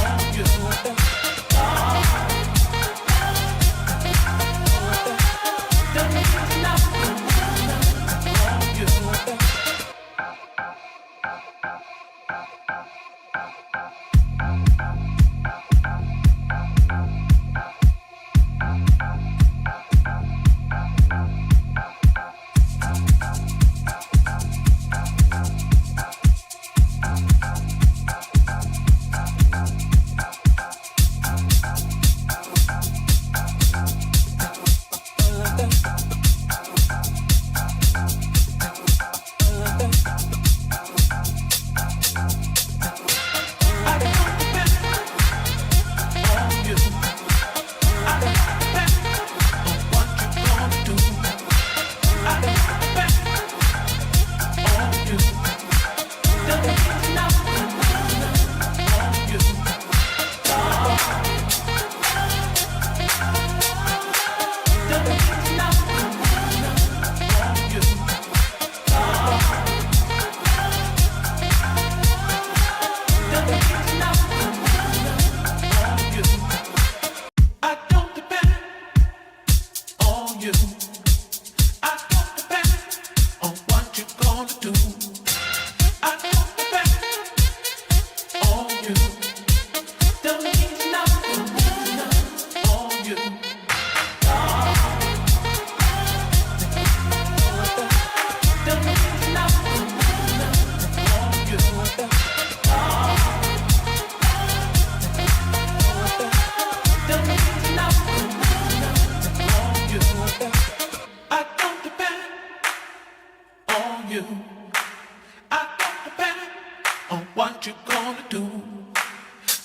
on you.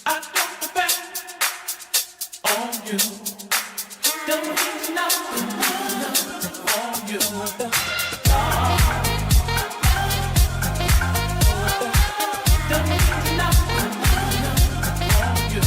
I don't depend on you. Don't need nothing on you. Don't need nothing on you. Don't need nothing on you.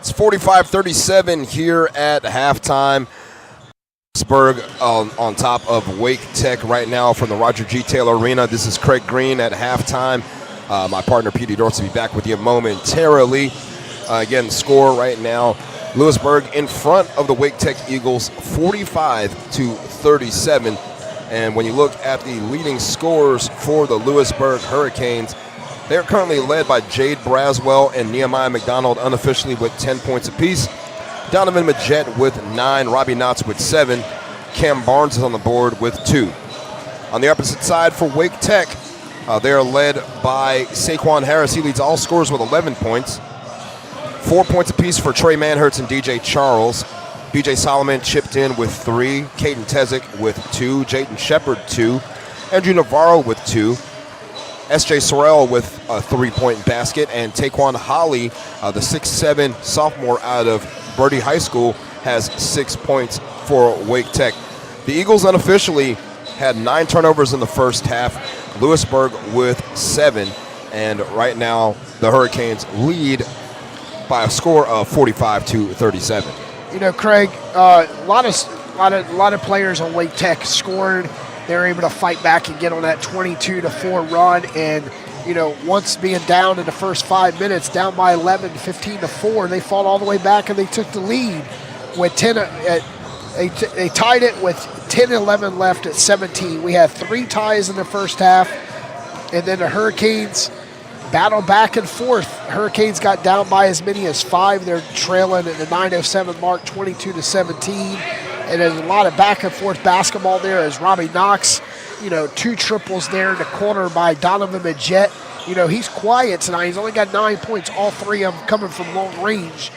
It's 45-37 here at halftime. Louisburg on top of Wake Tech right now from the Roger G. Taylor Arena. This is Craig Green at halftime. My partner, P.D. Dortz, will be back with you momentarily. Again, score right now, Louisburg in front of the Wake Tech Eagles, 45-37. And when you look at the leading scorers for the Louisburg Hurricanes, they're currently led by Jade Braswell and Nehemiah McDonald unofficially with 10 points apiece. Donovan Majette with 9, Robbie Knotts with 7. Cam Barnes is on the board with 2. On the opposite side for Wake Tech, they are led by Saquon Harris. He leads all scorers with 11 points. 4 points apiece for Trey Manhertz and DJ Charles. BJ Solomon chipped in with 3. Caden Tezick with 2. Jayden Shepard 2. Andrew Navarro with 2. S.J. Sorrell with a 3-point basket. And Taquan Holly, the 6'7 sophomore out of Bertie High School, has 6 points for Wake Tech. The Eagles unofficially had 9 turnovers in the first half. Louisburg with 7. And right now, the Hurricanes lead by a score of 45-37. You know, Craig, a lot of players on Wake Tech scored. They were able to fight back and get on that 22-4 run. And, you know, once being down in the first 5 minutes, down by 11, 15-4, they fought all the way back and they took the lead with 10. They tied it with 10-11 left at 17. We had 3 ties in the first half, and then the Hurricanes battled back and forth. Hurricanes got down by as many as 5. They're trailing at the 9:07 mark, 22-17. And there's a lot of back and forth basketball there as Robbie Knox, you know, 2 triples there in the corner by Donovan Majette. You know, he's quiet tonight. He's only got 9 points, all 3 of them coming from long range.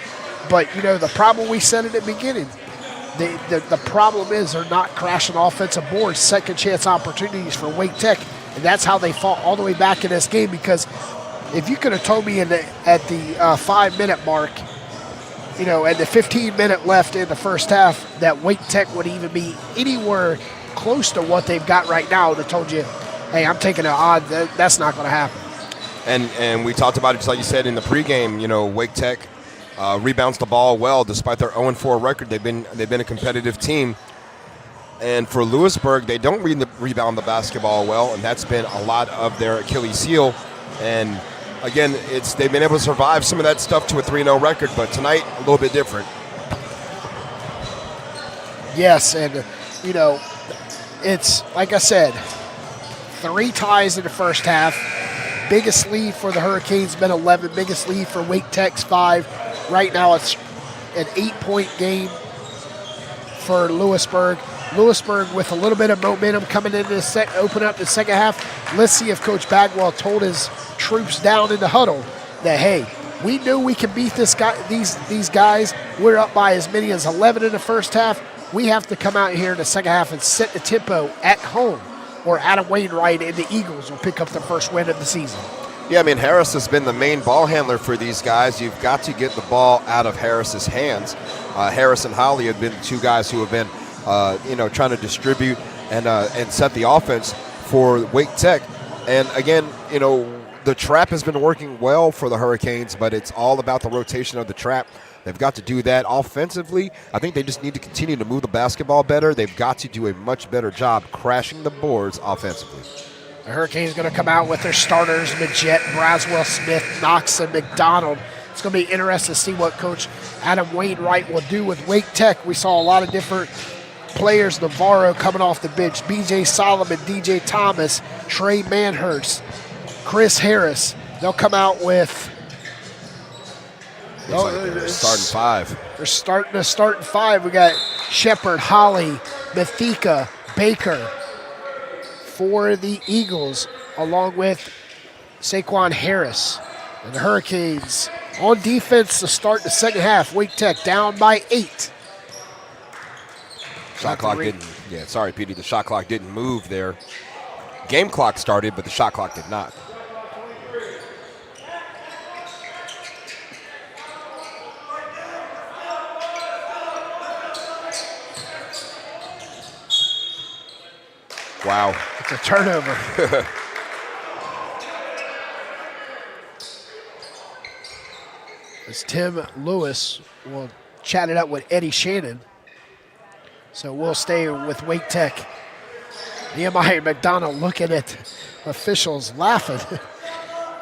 But, you know, the problem we said at the beginning, the problem is they're not crashing offensive boards, second chance opportunities for Wake Tech. And that's how they fought all the way back in this game, because if you could have told me at the 5-minute mark, you know, and the 15-minute left in the first half, that Wake Tech would even be anywhere close to what they've got right now, I told you, hey, I'm taking an odd. That's not going to happen. And we talked about it, just like you said in the pregame. You know, Wake Tech rebounds the ball well, despite their 0-4 record. They've been a competitive team. And for Louisburg, they don't rebound the basketball well, and that's been a lot of their Achilles heel. And again, they've been able to survive some of that stuff to a 3-0 record, but tonight, a little bit different. Yes, and, you know, it's, like I said, 3 ties in the first half. Biggest lead for the Hurricanes been 11. Biggest lead for Wake Tech's 5. Right now, it's an 8-point game for Louisburg. Louisburg with a little bit of momentum coming into the open up the second half. Let's see if Coach Bagwell told his troops down in the huddle that, hey, we knew we can beat these guys. We're up by as many as 11 in the first half. We have to come out here in the second half and set the tempo at home, or Adam Wainwright and the Eagles will pick up the first win of the season. Yeah, I mean, Harris has been the main ball handler for these guys. You've got to get the ball out of Harris's hands. Harris and Holly have been the two guys who have been, trying to distribute and set the offense for Wake Tech. And again, the trap has been working well for the Hurricanes, but it's all about the rotation of the trap. They've got to do that offensively. I think they just need to continue to move the basketball better. They've got to do a much better job crashing the boards offensively. The Hurricanes going to come out with their starters, Majette, Braswell, Smith, Knox, and McDonald. It's going to be interesting to see what Coach Adam Wainwright will do with Wake Tech. We saw a lot of different players, Navarro coming off the bench, B.J. Solomon, D.J. Thomas, Trey Manhurst, Chris Harris. They'll come out with... They're starting five. They're starting five. We got Shepard, Holly, Mathika, Baker for the Eagles, along with Saquon Harris. And the Hurricanes on defense to start the second half. Wake Tech down by 8. Shot clock didn't. Yeah, sorry, Petey. The shot clock didn't move there. Game clock started, but the shot clock did not. Wow. It's a turnover. As Tim Lewis will chat it up with Eddie Shannon. So we'll stay with Wake Tech. Nehemiah McDonald looking at officials laughing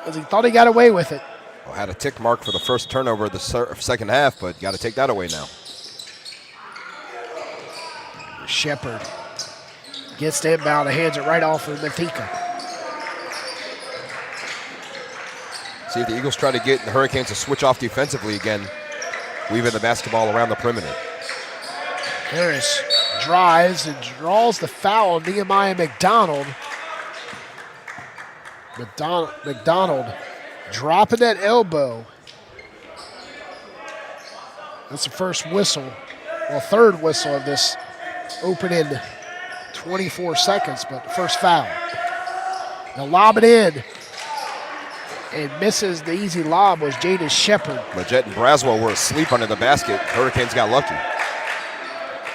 as he thought he got away with it. Well, had a tick mark for the first turnover of the second half, but got to take that away now. Shepard gets the inbound and hands it right off of Mathika. See if the Eagles try to get the Hurricanes to switch off defensively again, weaving the basketball around the perimeter. Harris drives and draws the foul. Nehemiah McDonald. McDonald dropping that elbow. That's the first whistle, well, third whistle of this opening 24 seconds, but the first foul. They'll lob it in. And misses the easy lob was Jaden Shepard. Majette and Braswell were asleep under the basket. Hurricanes got lucky.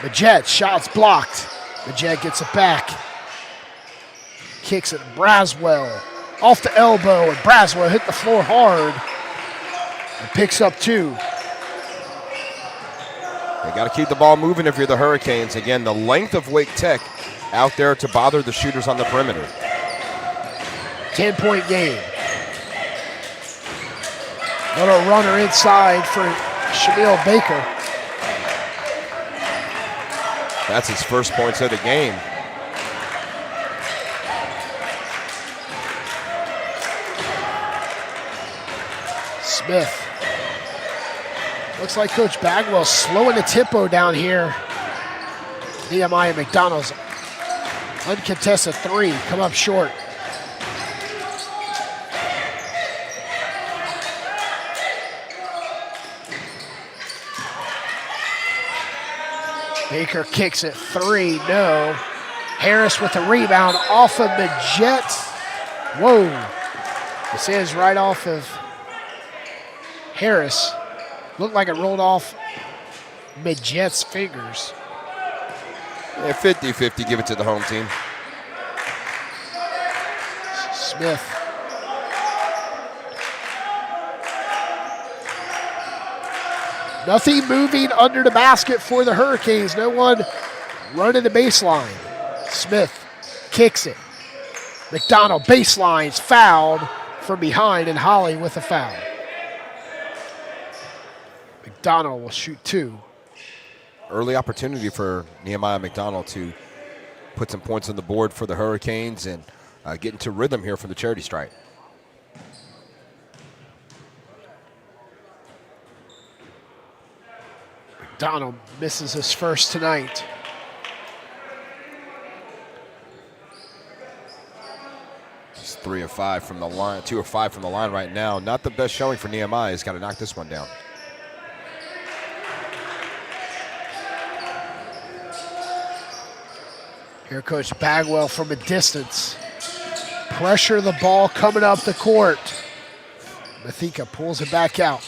Majette, shots blocked. Majette gets it back. Kicks it, Braswell off the elbow, and Braswell hit the floor hard and picks up 2. They got to keep the ball moving if you're the Hurricanes. Again, the length of Wake Tech out there to bother the shooters on the perimeter. 10-point game. Little runner inside for Shamil Baker. That's his first points of the game. Smith. Looks like Coach Bagwell slowing the tempo down here. Nehemiah McDonald's uncontested 3, come up short. Baker kicks it 3, no. Harris with the rebound off of Majette. Whoa. This is right off of Harris. Looked like it rolled off Majette's fingers. Yeah, 50-50, give it to the home team. Smith. Nothing moving under the basket for the Hurricanes. No one running the baseline. Smith kicks it. McDonald baselines, fouled from behind, and Holly with a foul. McDonald will shoot 2. Early opportunity for Nehemiah McDonald to put some points on the board for the Hurricanes and get into rhythm here from the charity stripe. McDonald misses his first tonight. He's 3 of 5 from the line, 2 of 5 from the line right now. Not the best showing for Nehemiah. He's got to knock this one down. Here Coach Bagwell from a distance. Pressure the ball coming up the court. Mathika pulls it back out.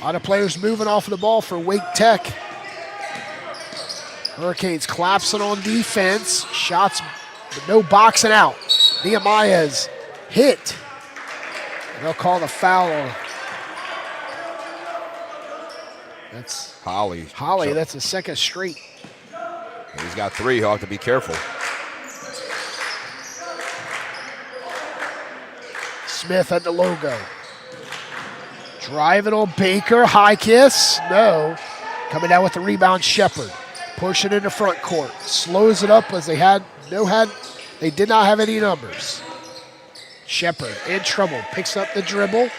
A lot of players moving off of the ball for Wake Tech. Hurricanes collapsing on defense. Shots, but no boxing out. Nehemiah's hit. They'll call the foul. That's Holly. That's the second straight. He's got 3. He'll have to be careful. Smith at the logo. Driving on Baker. High kiss. No. Coming down with the rebound, Shepard. Pushing into front court. Slows it up as they did not have any numbers. Shepard in trouble. Picks up the dribble.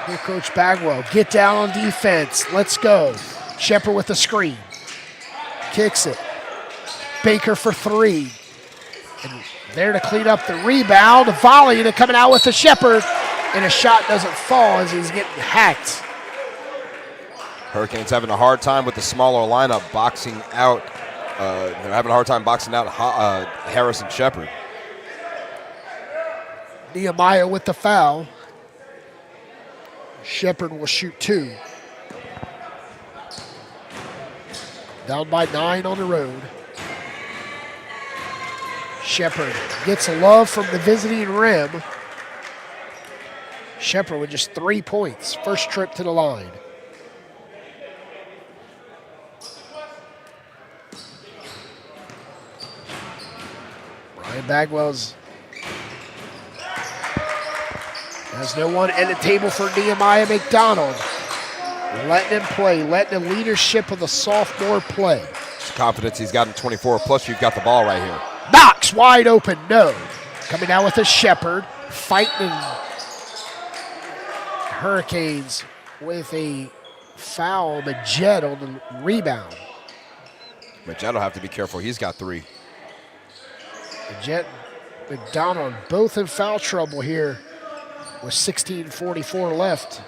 Here, Coach Bagwell. Get down on defense. Let's go. Shepard with the screen. Kicks it. Baker for 3. And there to clean up the rebound. A volley, and coming out with the Shepard. And a shot doesn't fall as he's getting hacked. Hurricanes having a hard time with the smaller lineup boxing out. They're having a hard time boxing out Harris and Shepard. Nehemiah with the foul. Shepard will shoot 2. Down by 9 on the road. Shepard gets a love from the visiting rim. Shepard with just 3 points. First trip to the line. Brian Bagwell's has no one at the table for Nehemiah McDonald. Letting him play, letting the leadership of the sophomore play. Confidence he's got in 24, plus you've got the ball right here. Knox wide open, no. Coming down with a Shepard, fighting Hurricanes with a foul. Majed on the rebound. Majed will have to be careful. He's got 3. Majed, McDonald, both in foul trouble here with 16:44 left.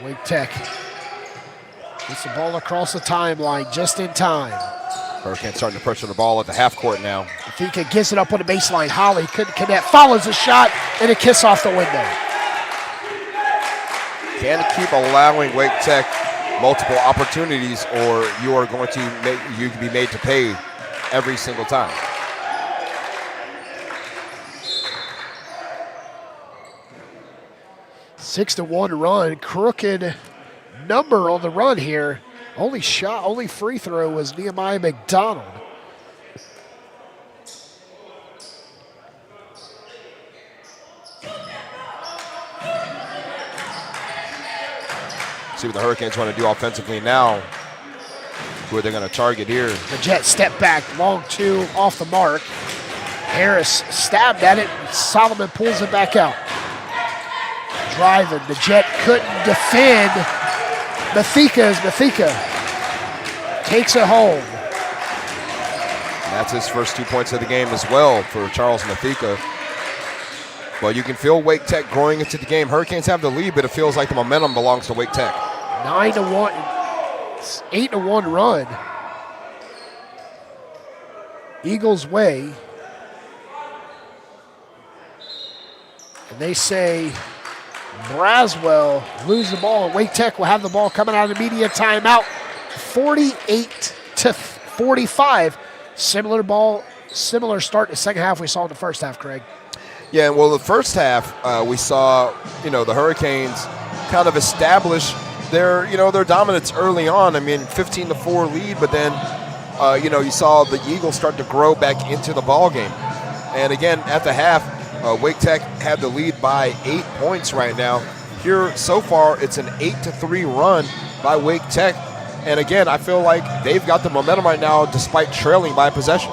Wake Tech gets the ball across the timeline just in time. Hurricanes starting to pressure the ball at the half court now. Fika gets it up on the baseline. Holly couldn't connect. Follows the shot and a kiss off the window. Can't keep allowing Wake Tech multiple opportunities, or you are going to you can be made to pay every single time. Six to 1 run. Crooked number on the run here. Only free throw was Nehemiah McDonald. See what the Hurricanes want to do offensively now. Who are they going to target here? The Jet step back, long 2 off the mark. Harris stabbed at it. Solomon pulls it back out. Driving, the Jet couldn't defend. Mathika takes it home. And that's his first 2 points of the game as well for Charles Mathika. But you can feel Wake Tech growing into the game. Hurricanes have the lead, but it feels like the momentum belongs to Wake Tech. 9-1, 8-1 run. Eagles way. And they say Braswell lose the ball, and Wake Tech will have the ball coming out of the media timeout. 48-45. Similar start to the second half we saw in the first half, Craig. Yeah, well, the first half we saw, the Hurricanes kind of establish their dominance early on. I mean, 15-4 lead, but then, you saw the Eagles start to grow back into the ball game. And again, at the half, Wake Tech had the lead by 8 points right now. Here, so far, it's an 8-3 run by Wake Tech. And again, I feel like they've got the momentum right now despite trailing by possession.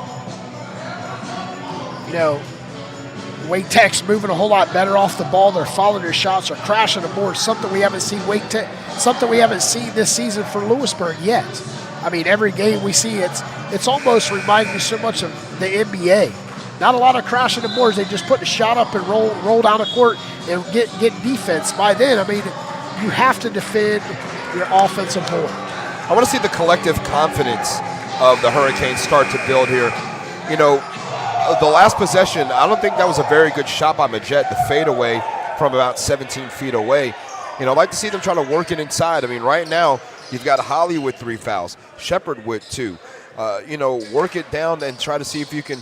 Wake Tech's moving a whole lot better off the ball. They're following their shots, are crashing the board. Something we haven't seen this season for Louisburg yet. I mean, every game we see, it's almost reminds me so much of the NBA. Not a lot of crashing the boards. They just put the shot up and roll down the court and get defense. By then, I mean, you have to defend your offensive board. I want to see the collective confidence of the Hurricanes start to build here. You know, the last possession, I don't think that was a very good shot by Majette, the fadeaway from about 17 feet away. You know, I'd like to see them try to work it inside. I mean, right now, you've got Holly with 3 fouls, Shepard with 2. You know, work it down and try to see if you can,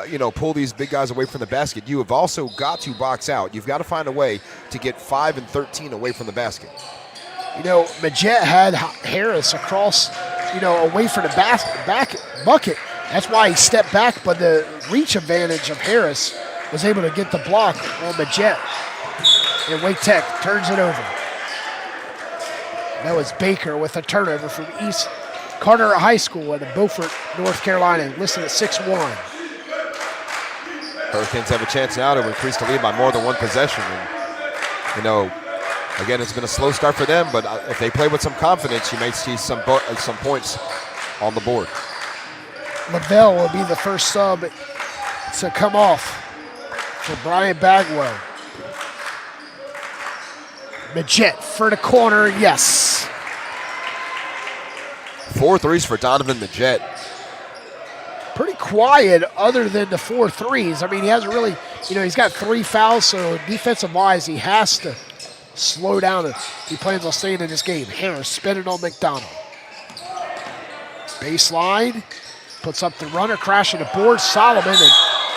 you know, pull these big guys away from the basket. You have also got to box out. You've got to find a way to get 5 and 13 away from the basket. You know, Majette had Harris across, you know, away from the back bucket. That's why he stepped back, but the reach advantage of Harris was able to get the block on Majette. And Wake Tech turns it over. That was Baker with a turnover from East Carter High School in Beaufort, North Carolina, listed at 6'1". Hurricanes have a chance now to increase the lead by more than 1 possession. And, you know, again, it's been a slow start for them, but if they play with some confidence, you may see some points on the board. Lavelle will be the first sub to come off for Brian Bagwell. Majette for the corner, yes. 4 threes for Donovan Majette. Pretty quiet other than the 4 threes. I mean, he hasn't really, you know, he's got 3 fouls, so defensive-wise, he has to slow down if he plans on staying in this game. Harris spinning on McDonald. Baseline, puts up the runner, crashing the board. Solomon, and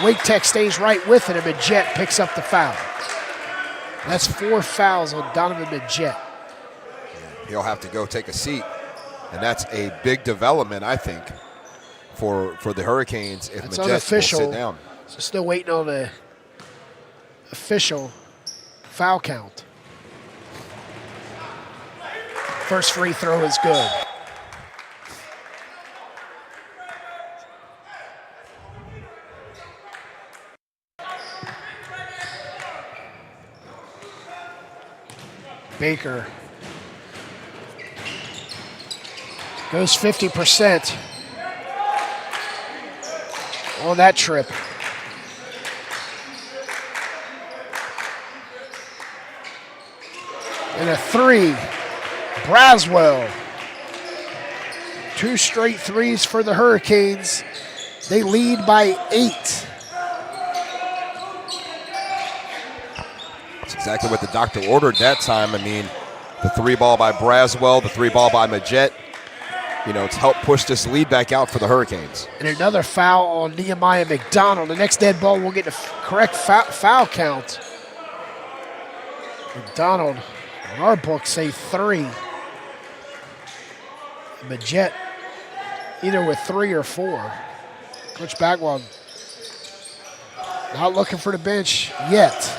Wake Tech stays right with it, and Majette picks up the foul. That's 4 fouls on Donovan Majette. He'll have to go take a seat, and that's a big development, I think, for the Hurricanes if It's Majette will unofficial. sit down. So still waiting on the official foul count. First free throw is good. Baker goes 50% on that trip. And a 3, Braswell. 2 straight threes for the Hurricanes. They lead by 8. That's exactly what the doctor ordered that time. I mean, the 3 ball by Braswell, the 3 ball by Majette. You know, it's helped push this lead back out for the Hurricanes. And another foul on Nehemiah McDonald. The next dead ball will get the correct foul count. McDonald, in our book, say 3. Majette either with 3 or 4. Coach Bagwell not looking for the bench yet.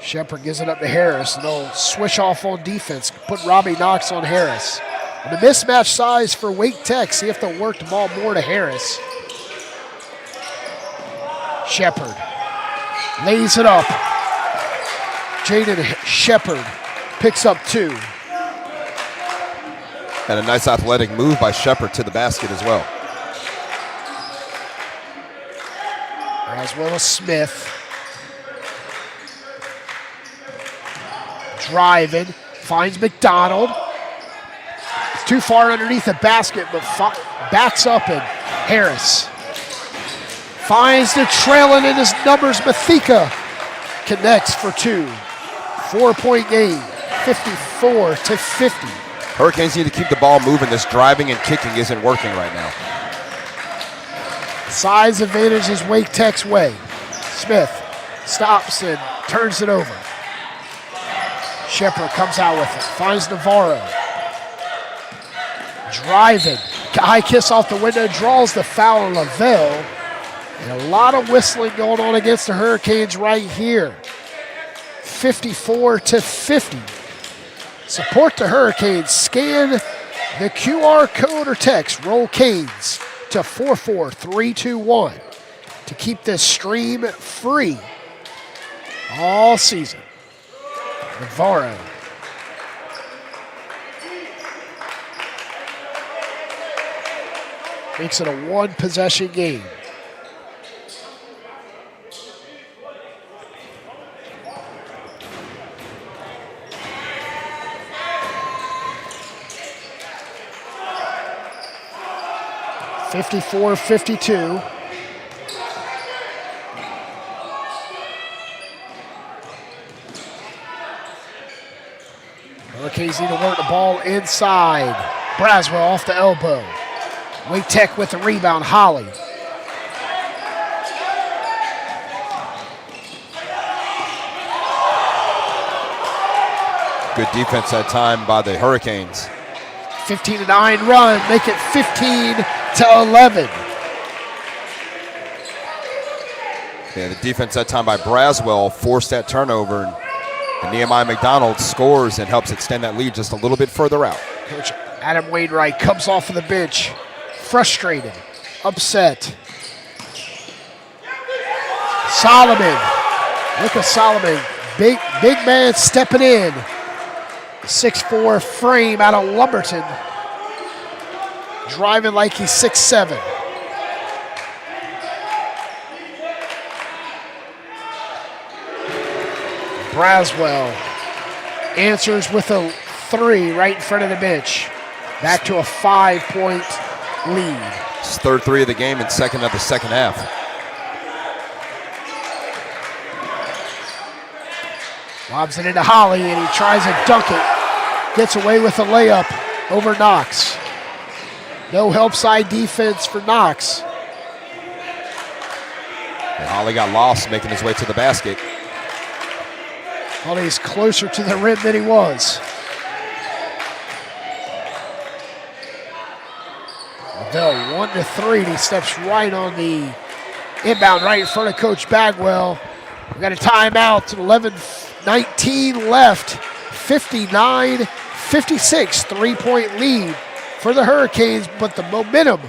Shepard gives it up to Harris, and they'll switch off on defense, put Robbie Knox on Harris. And the mismatch size for Wake Tech, see if they'll work the ball more to Harris. Shepard lays it up. Jaden Shepard picks up 2. And a nice athletic move by Shepard to the basket as well. As well as Smith. Driving, finds McDonald. It's too far underneath the basket, but backs up, and Harris finds the trailing in his numbers. Mathika connects for 2. 4-point game, 54-50. Hurricanes need to keep the ball moving. This driving and kicking isn't working right now. Size advantage is Wake Tech's way. Smith stops and turns it over. Shepard comes out with it, finds Navarro. Driving, high kiss off the window, draws the foul on Lavelle. And a lot of whistling going on against the Hurricanes right here. 54-50. Support the Hurricanes. Scan the QR code or text Roll Canes to 44321 to keep this stream free all season. Navarro. Makes it a 1-possession game. 54-52. Hurricanes need to work the ball inside. Braswell off the elbow. Wake Tech with the rebound. Holly. Good defense that time by the Hurricanes. 15-9 run, make it 15-11. Yeah, the defense that time by Braswell forced that turnover, and Nehemiah McDonald scores and helps extend that lead just a little bit further out. Coach Adam Wainwright comes off of the bench, frustrated, upset. Solomon, look at Solomon, big man stepping in. 6'4" frame out of Lumberton, driving like he's 6'7". Braswell answers with a 3 right in front of the bench. Back to a 5-point lead. It's third 3 of the game and second of the second half. Lobs it into Holly, and he tries to dunk it. Gets away with a layup over Knox. No help side defense for Knox. And Holly got lost making his way to the basket. Holly's closer to the rim than he was. Adele 1-3, and he steps right on the inbound right in front of Coach Bagwell. We got a timeout, 11:19 left, 59-56, 3-point lead for the Hurricanes, but the momentum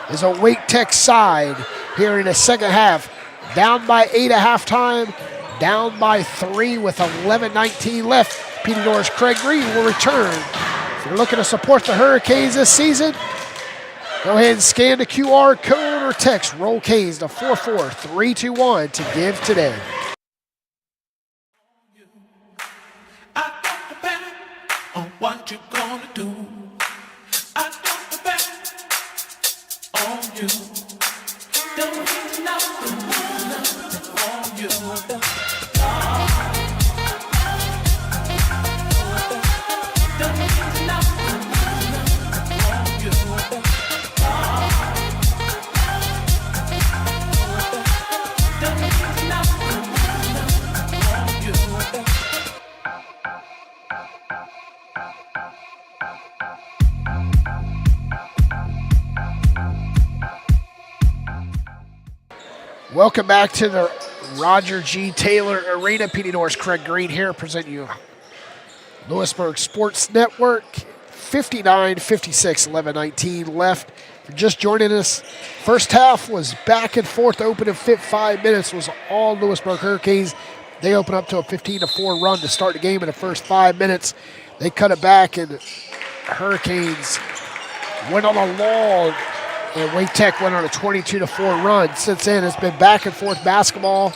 is on Wake Tech's side here in the second half. Down by 8 at halftime, down by 3 with 11:19 left. PD Norris Craig Green will return. If you're looking to support the Hurricanes this season, go ahead and scan the QR code or text Roll Canes to 44321 to give today. I don't depend on what you're gonna do. I don't depend on you. Don't need nothing on you. Don't need nothing on you. Don't need nothing on you. Welcome back to the Roger G. Taylor Arena. PD Norris Craig Green here, presenting you Louisburg Sports Network. 59-56, 11:19 left. If you're just joining us, first half was back and forth, open and fit 5 minutes, was all Louisburg Hurricanes. They open up to a 15-4 run to start the game in the first 5 minutes. They cut it back, and Hurricanes went on a lull, and Wake Tech went on a 22-4 run. Since then, it's been back and forth basketball.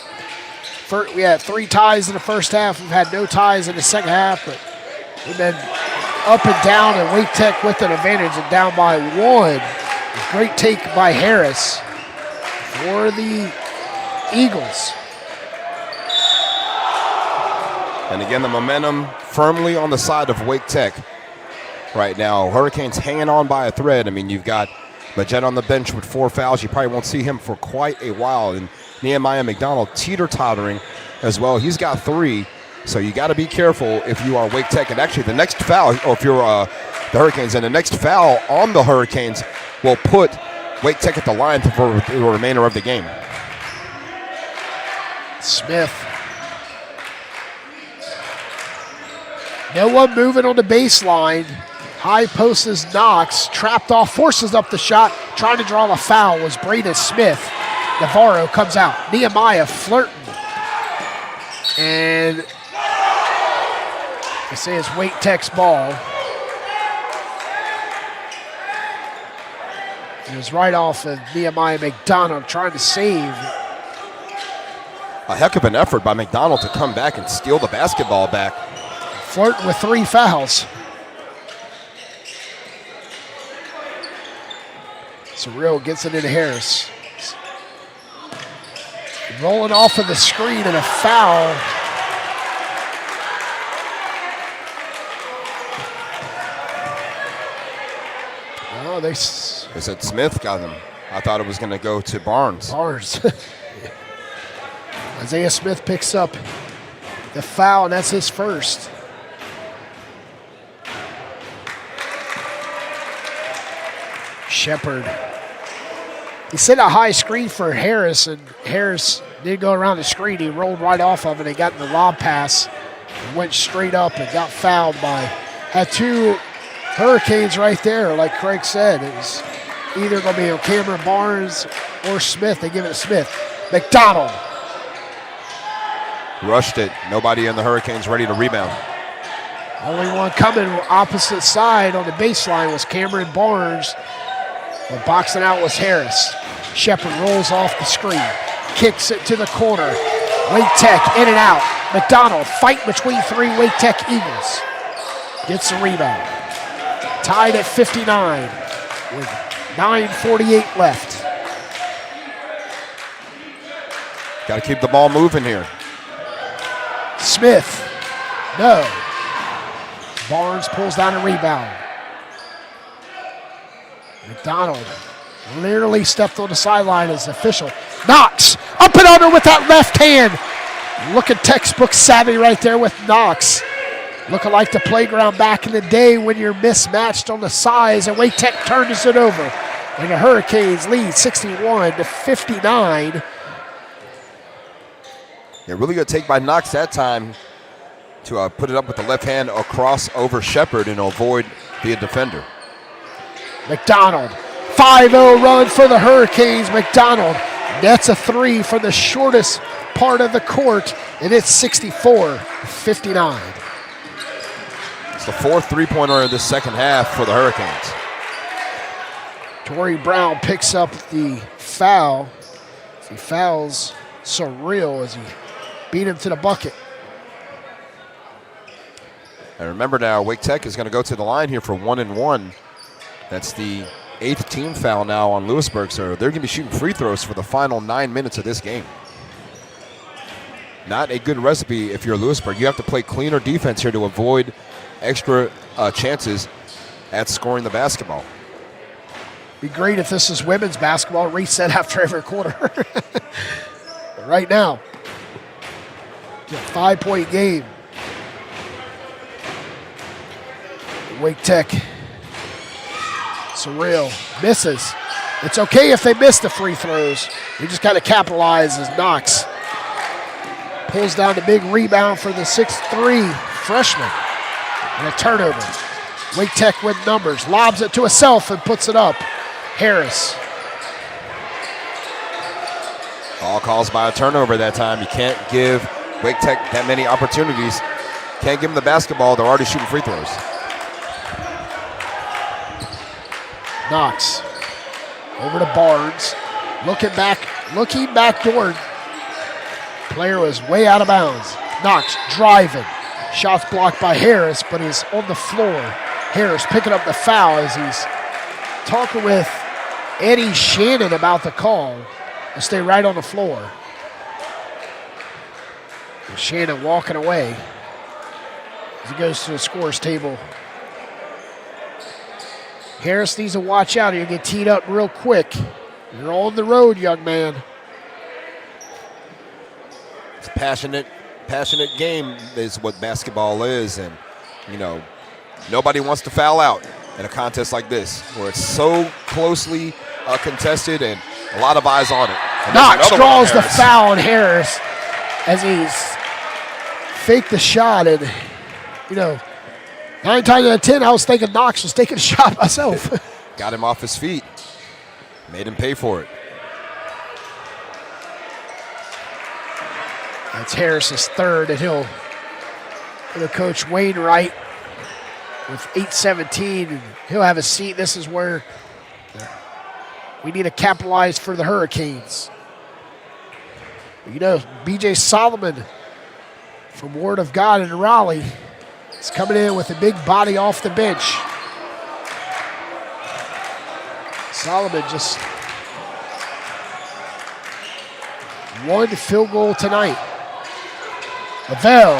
We had 3 ties in the first half. We've had no ties in the second half, but we've been up and down, and Wake Tech with an advantage and down by 1. Great take by Harris for the Eagles. And again, the momentum firmly on the side of Wake Tech right now. Hurricanes hanging on by a thread. I mean, you've got Magetta on the bench with 4 fouls. You probably won't see him for quite a while. And Nehemiah McDonald teeter-tottering as well. He's got 3. So you got to be careful if you are Wake Tech. And actually, the next foul, or if you're the Hurricanes, and the next foul on the Hurricanes will put Wake Tech at the line for the remainder of the game. Smith. No one moving on the baseline. High post is Knox. Trapped off, forces up the shot. Trying to draw the foul was Braden Smith. Navarro comes out. Nehemiah flirting. And they say it's Wake Tech's ball. It was right off of Nehemiah McDonald trying to save. A heck of an effort by McDonald to come back and steal the basketball back. Flirting with 3 fouls. Surreal gets it into Harris. Rolling off of the screen and a foul. Oh, they said Smith got him. I thought it was going to go to Barnes. Isaiah Smith picks up the foul, and that's his first. Shepard. He set a high screen for Harris, and Harris didn't go around the screen. He rolled right off of it and got in the lob pass and went straight up and got fouled by, had two Hurricanes right there, like Craig said. It was either going to be Cameron Barnes or Smith. They give it to Smith. McDonald. Rushed it. Nobody in the Hurricanes ready to rebound. Only one coming opposite side on the baseline was Cameron Barnes. The boxing out was Harris. Shepard rolls off the screen. Kicks it to the corner. Wake Tech in and out. McDonald fight between three Wake Tech Eagles. Gets the rebound. Tied at 59 with 9:48 left. Got to keep the ball moving here. Smith. No. Barnes pulls down a rebound. McDonald literally stepped on the sideline as official. Knox up and under with that left hand. Look at textbook savvy right there with Knox. Looking like the playground back in the day when you're mismatched on the size, and Wake Tech turns it over. And the Hurricanes lead 61-59. Yeah, really good take by Knox that time to put it up with the left hand across over Shepard and avoid the defender. McDonald, 5-0 run for the Hurricanes. McDonald nets a three from the shortest part of the court, and it's 64-59. It's the fourth three-pointer in the second half for the Hurricanes. Torrey Brown picks up the foul. He fouls Surreal as he beat him to the bucket. And remember now, Wake Tech is going to go to the line here for 1-1. That's the 8th team foul now on Louisburg, so they're going to be shooting free throws for the final 9 minutes of this game. Not a good recipe if you're Louisburg. You have to play cleaner defense here to avoid extra chances at scoring the basketball. Be great if this is women's basketball, reset after every quarter. But right now, it's a 5-point game. Wake Tech. Surreal misses. It's okay if they miss the free throws. They just got to capitalize as Knox pulls down the big rebound for the 6'3" freshman. And a turnover. Wake Tech with numbers. Lobs it to himself and puts it up. Harris. All calls by a turnover that time. You can't give Wake Tech that many opportunities. Can't give them the basketball. They're already shooting free throws. Knox over to Barnes. Looking backdoor. Player was way out of bounds. Knox driving. Shots blocked by Harris, but is on the floor. Harris picking up the foul as he's talking with Eddie Shannon about the call. To stay right on the floor. And Shannon walking away as he goes to the scores table. Harris needs to watch out. He'll get teed up real quick. You're on the road, young man. It's a passionate game is what basketball is, and nobody wants to foul out in a contest like this where it's so closely contested and a lot of eyes on it. And Knox draws the foul on Harris as he's faked the shot, and 9 times out of 10, I was thinking Knox was taking a shot myself. Got him off his feet. Made him pay for it. That's Harris's third, and he'll coach Wainwright with 8:17, and he'll have a seat. This is where we need to capitalize for the Hurricanes. B.J. Solomon from Word of God in Raleigh is coming in with a big body off the bench. Solomon just one field goal tonight. Lavelle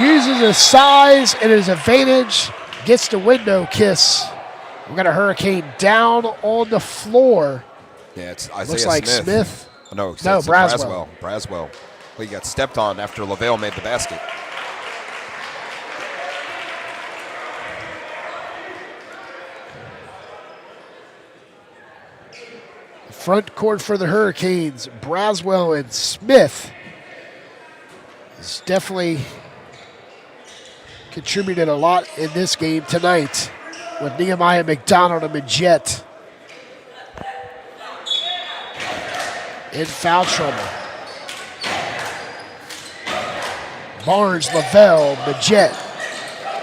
uses his size and his advantage, gets the window kiss. We got a Hurricane down on the floor. Yeah, it's Isaiah Looks like Smith. No, No, it's Braswell. Braswell. Well, he got stepped on after Lavelle made the basket. Front court for the Hurricanes, Braswell and Smith has definitely contributed a lot in this game tonight with Nehemiah McDonald and Majette in foul trouble. Barnes, Lavelle, Majette,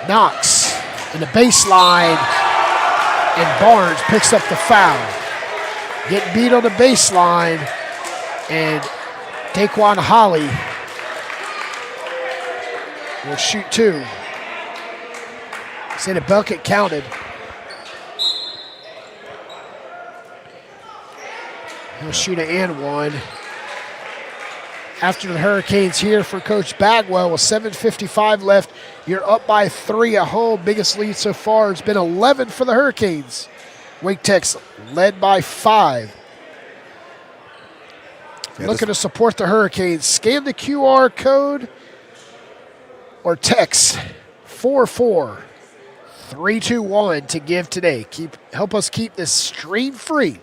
Knox in the baseline, and Barnes picks up the foul. Getting beat on the baseline, and Daquan Holly will shoot two. Say the bucket counted. He'll shoot an and one. After the Hurricanes here for Coach Bagwell with 7:55 left. You're up by 3 at home. Biggest lead so far has been 11 for the Hurricanes. Wake Tech's led by 5. Looking to support the Hurricanes. Scan the QR code or text 44321 to give today. Help us keep this stream free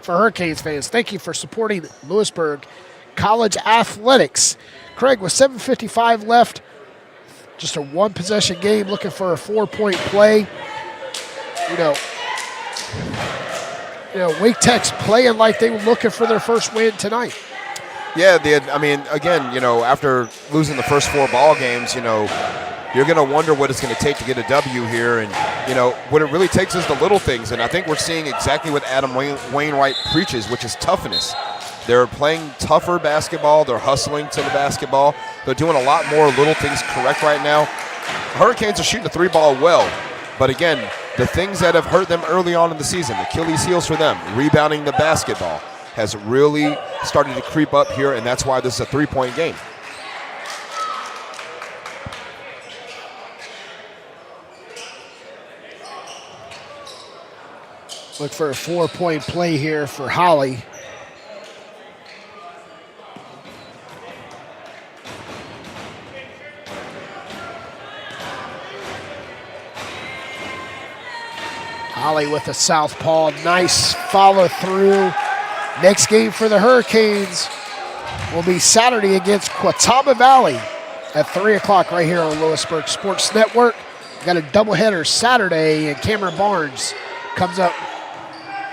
for Hurricanes fans. Thank you for supporting Louisburg College Athletics. Craig, with 7:55 left, just a one-possession game, looking for a 4-point play. Wake Tech's playing like they were looking for their first win tonight. Yeah, again, after losing the first 4 ball games, you're going to wonder what it's going to take to get a W here. And, what it really takes is the little things. And I think we're seeing exactly what Adam Wainwright preaches, which is toughness. They're playing tougher basketball. They're hustling to the basketball. They're doing a lot more little things correct right now. Hurricanes are shooting the 3-ball well. But, again, the things that have hurt them early on in the season, Achilles heels for them, rebounding the basketball, has really started to creep up here, and that's why this is a 3-point game. Look for a 4-point play here for Holly. Holly with a southpaw. Nice follow through. Next game for the Hurricanes will be Saturday against Catawba Valley at 3 o'clock right here on Louisburg Sports Network. Got a doubleheader Saturday, and Cameron Barnes comes up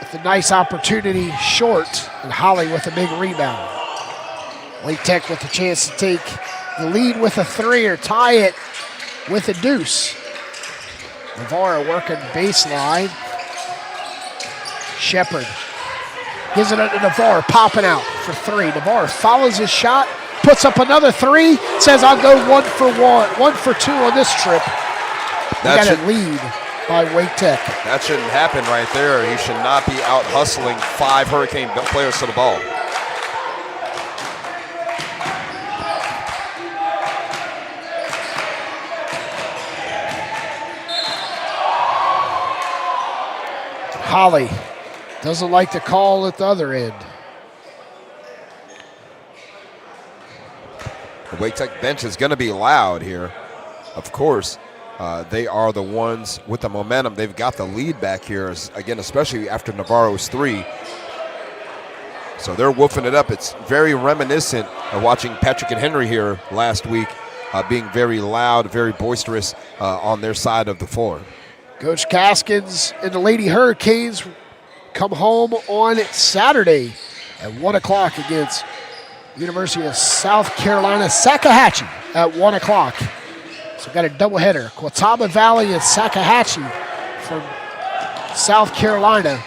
with a nice opportunity short, and Holly with a big rebound. Wake Tech with a chance to take the lead with a 3 or tie it with a deuce. Navarro working baseline. Shepard gives it under Navarro, popping out for 3. Navarro follows his shot, puts up another 3, says I'll go 1 for 2 on this trip. We got a lead by Wake Tech. That shouldn't happen right there. He should not be out hustling 5 Hurricane players to the ball. Holly doesn't like the call at the other end. The Wake Tech bench is going to be loud here. Of course, they are the ones with the momentum. They've got the lead back here, again, especially after Navarro's 3. So they're woofing it up. It's very reminiscent of watching Patrick and Henry here last week, being very loud, very boisterous on their side of the floor. Coach Gaskins and the Lady Hurricanes come home on Saturday at 1 o'clock against University of South Carolina, Sakahatchee at 1 o'clock. So we've got a doubleheader. Catawba Valley and Sakahatchee from South Carolina.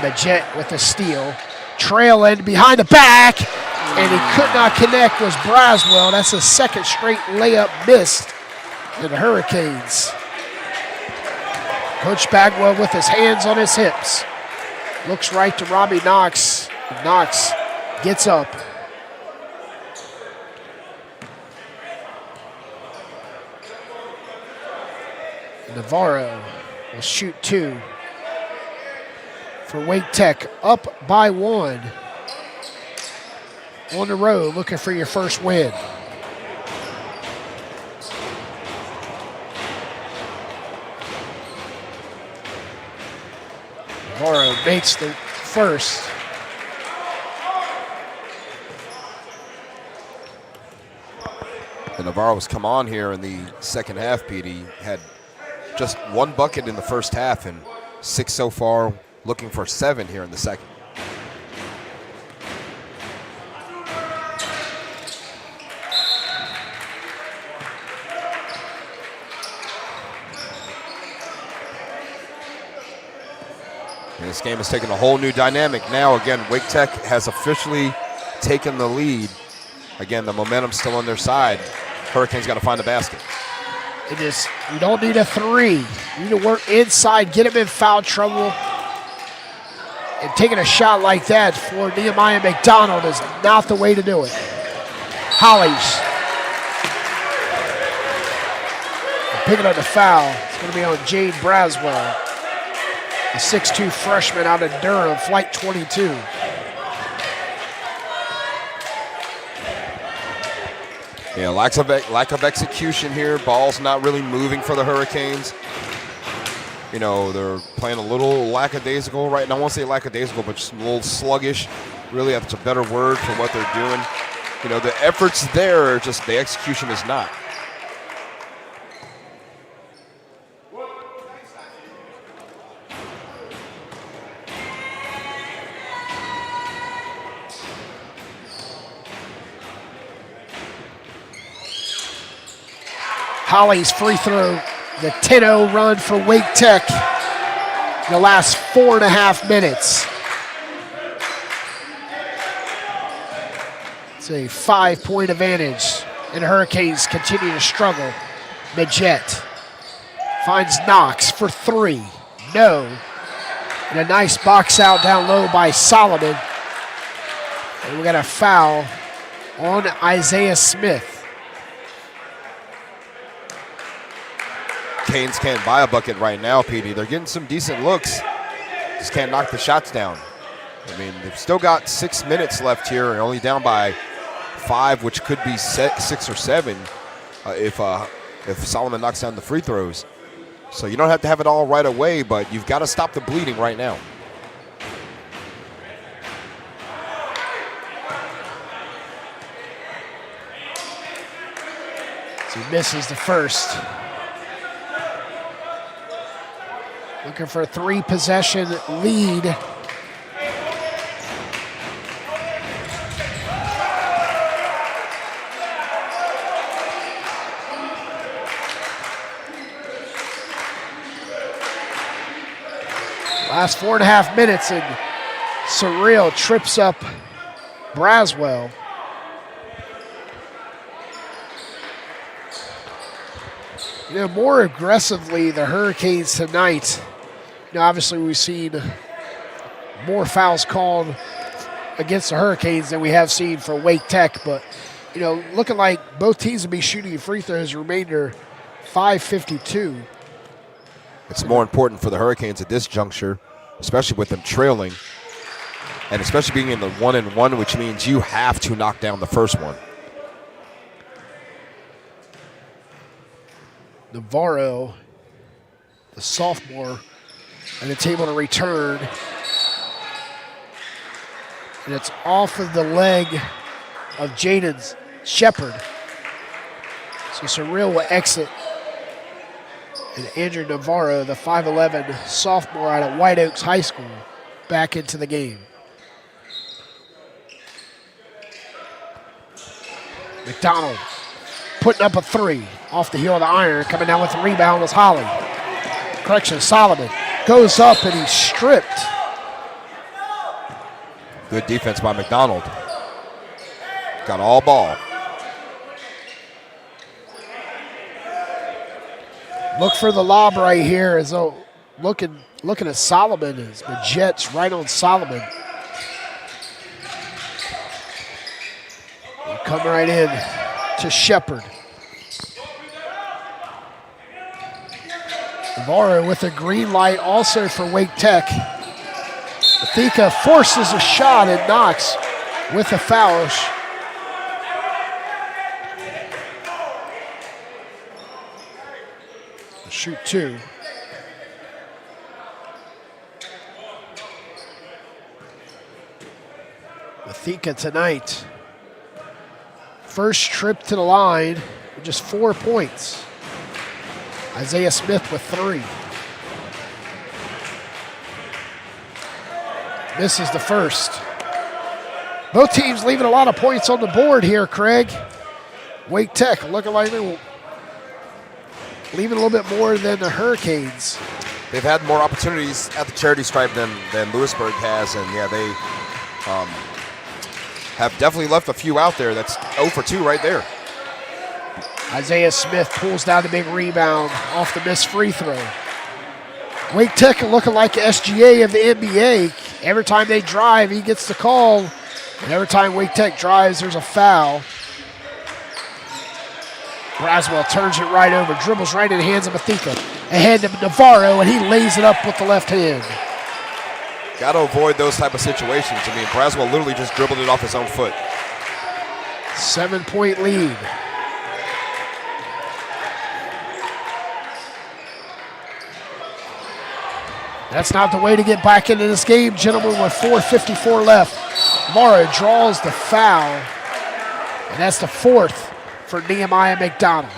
Majette with a steal. Trailing behind the back, and he could not connect was Braswell. That's a second straight layup missed. The Hurricanes Coach Bagwell with his hands on his hips. Looks right to Robbie Knox. Knox gets up. Navarro will shoot 2 for Wake Tech, up by 1. On the road, looking for your first win. Navarro makes the first. And Navarro's come on here in the second half, PD. Had just 1 bucket in the first half and 6 so far, looking for 7 here in the second. And this game has taken a whole new dynamic. Now, again, Wake Tech has officially taken the lead. Again, the momentum's still on their side. Hurricanes got to find the basket. You don't need a 3. You need to work inside, get him in foul trouble. And taking a shot like that for Nehemiah McDonald is not the way to do it. Hollies. Picking up the foul. It's going to be on Jade Braswell, the 6'2 freshman out of Durham, flight 22. Yeah, lack of execution here. Ball's not really moving for the Hurricanes. You know, they're playing a little lackadaisical right now. I won't say lackadaisical, but just a little sluggish. Really, that's a better word for what they're doing. You know, the effort's there, just the execution is not. Holly's free throw, the 10-0 run for Wake Tech in the last 4.5 minutes. It's a 5-point advantage, and the Hurricanes continue to struggle. Midget finds Knox for 3. No. And a nice box out down low by Solomon. And we got a foul on Isaiah Smith. Canes can't buy a bucket right now, PD. They're getting some decent looks. Just can't knock the shots down. I mean, they've still got 6 minutes left here and only down by 5, which could be 6 or 7 if Solomon knocks down the free throws. So you don't have to have it all right away, but you've got to stop the bleeding right now. So he misses the first. Looking for a 3-possession lead. Last 4.5 minutes, and Surreal trips up Braswell. You know, more aggressively, the Hurricanes tonight. You know, obviously we've seen more fouls called against the Hurricanes than we have seen for Wake Tech, but, you know, looking like both teams will be shooting free throws remainder 5:52. It's more important for the Hurricanes at this juncture, especially with them trailing, and especially being in the 1-and-1, which means you have to knock down the first one. Navarro, the sophomore, and it's able to return. And it's off of the leg of Jaden Shepard. So Surreal will exit. And Andrew Navarro, the 5'11 sophomore out of White Oaks High School, back into the game. McDonald putting up a 3 off the heel of the iron. Coming down with the rebound was Holly. Correction, Solomon goes up and he's stripped. Good defense by McDonald. Got all ball. Look for the lob right here as though looking at Solomon as the Jets right on Solomon. They'll come right in to Shepard. Navarro with a green light also for Wake Tech. Athika forces a shot and knocks with a foul. Shoot two. Athika tonight. First trip to the line with just 4 points. Isaiah Smith with 3. Misses the first. Both teams leaving a lot of points on the board here, Craig. Wake Tech looking like they're leaving a little bit more than the Hurricanes. They've had more opportunities at the charity stripe than Louisburg has, and yeah, they have definitely left a few out there. That's 0 for 2 right there. Isaiah Smith pulls down the big rebound off the missed free throw. Wake Tech looking like the SGA of the NBA. Every time they drive, he gets the call. And every time Wake Tech drives, there's a foul. Braswell turns it right over, dribbles right in the hands of Athika. Ahead to Navarro, and he lays it up with the left hand. Got to avoid those type of situations. I mean, Braswell literally just dribbled it off his own foot. 7-point lead. That's not the way to get back into this game, gentlemen, with 4:54 left. Navarro draws the foul, and that's the 4th for Nehemiah McDonald.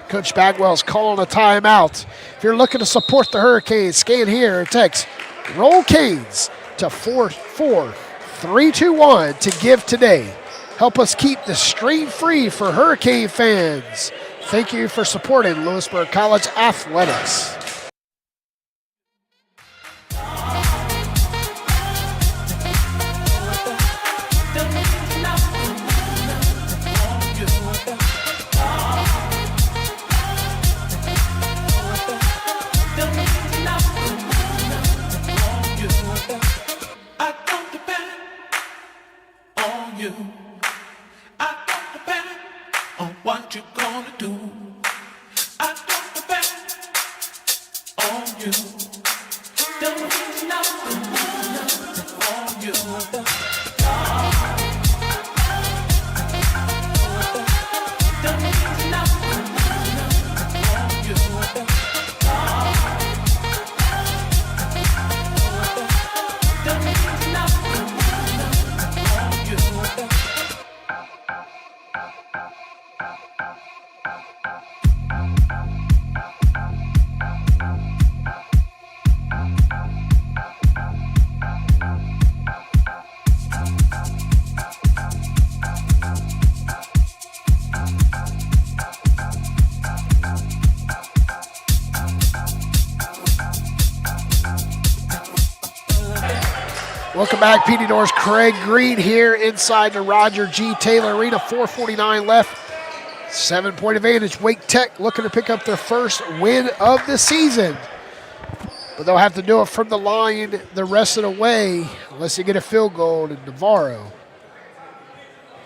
Coach Bagwell's calling a timeout. If you're looking to support the Hurricanes, scan here and text Roll Canes to 44321 to give today. Help us keep the stream free for Hurricane fans. Thank you for supporting Louisburg College Athletics. I don't depend on what you're gonna do. I don't depend on you. Don't need nothing on you. Don't need nothing on you. Don't need nothing on you. Welcome back, PD North's Craig Green here inside the Roger G. Taylor Arena. 4:49 left. 7-point advantage. Wake Tech looking to pick up their first win of the season. But they'll have to do it from the line the rest of the way unless they get a field goal. And Navarro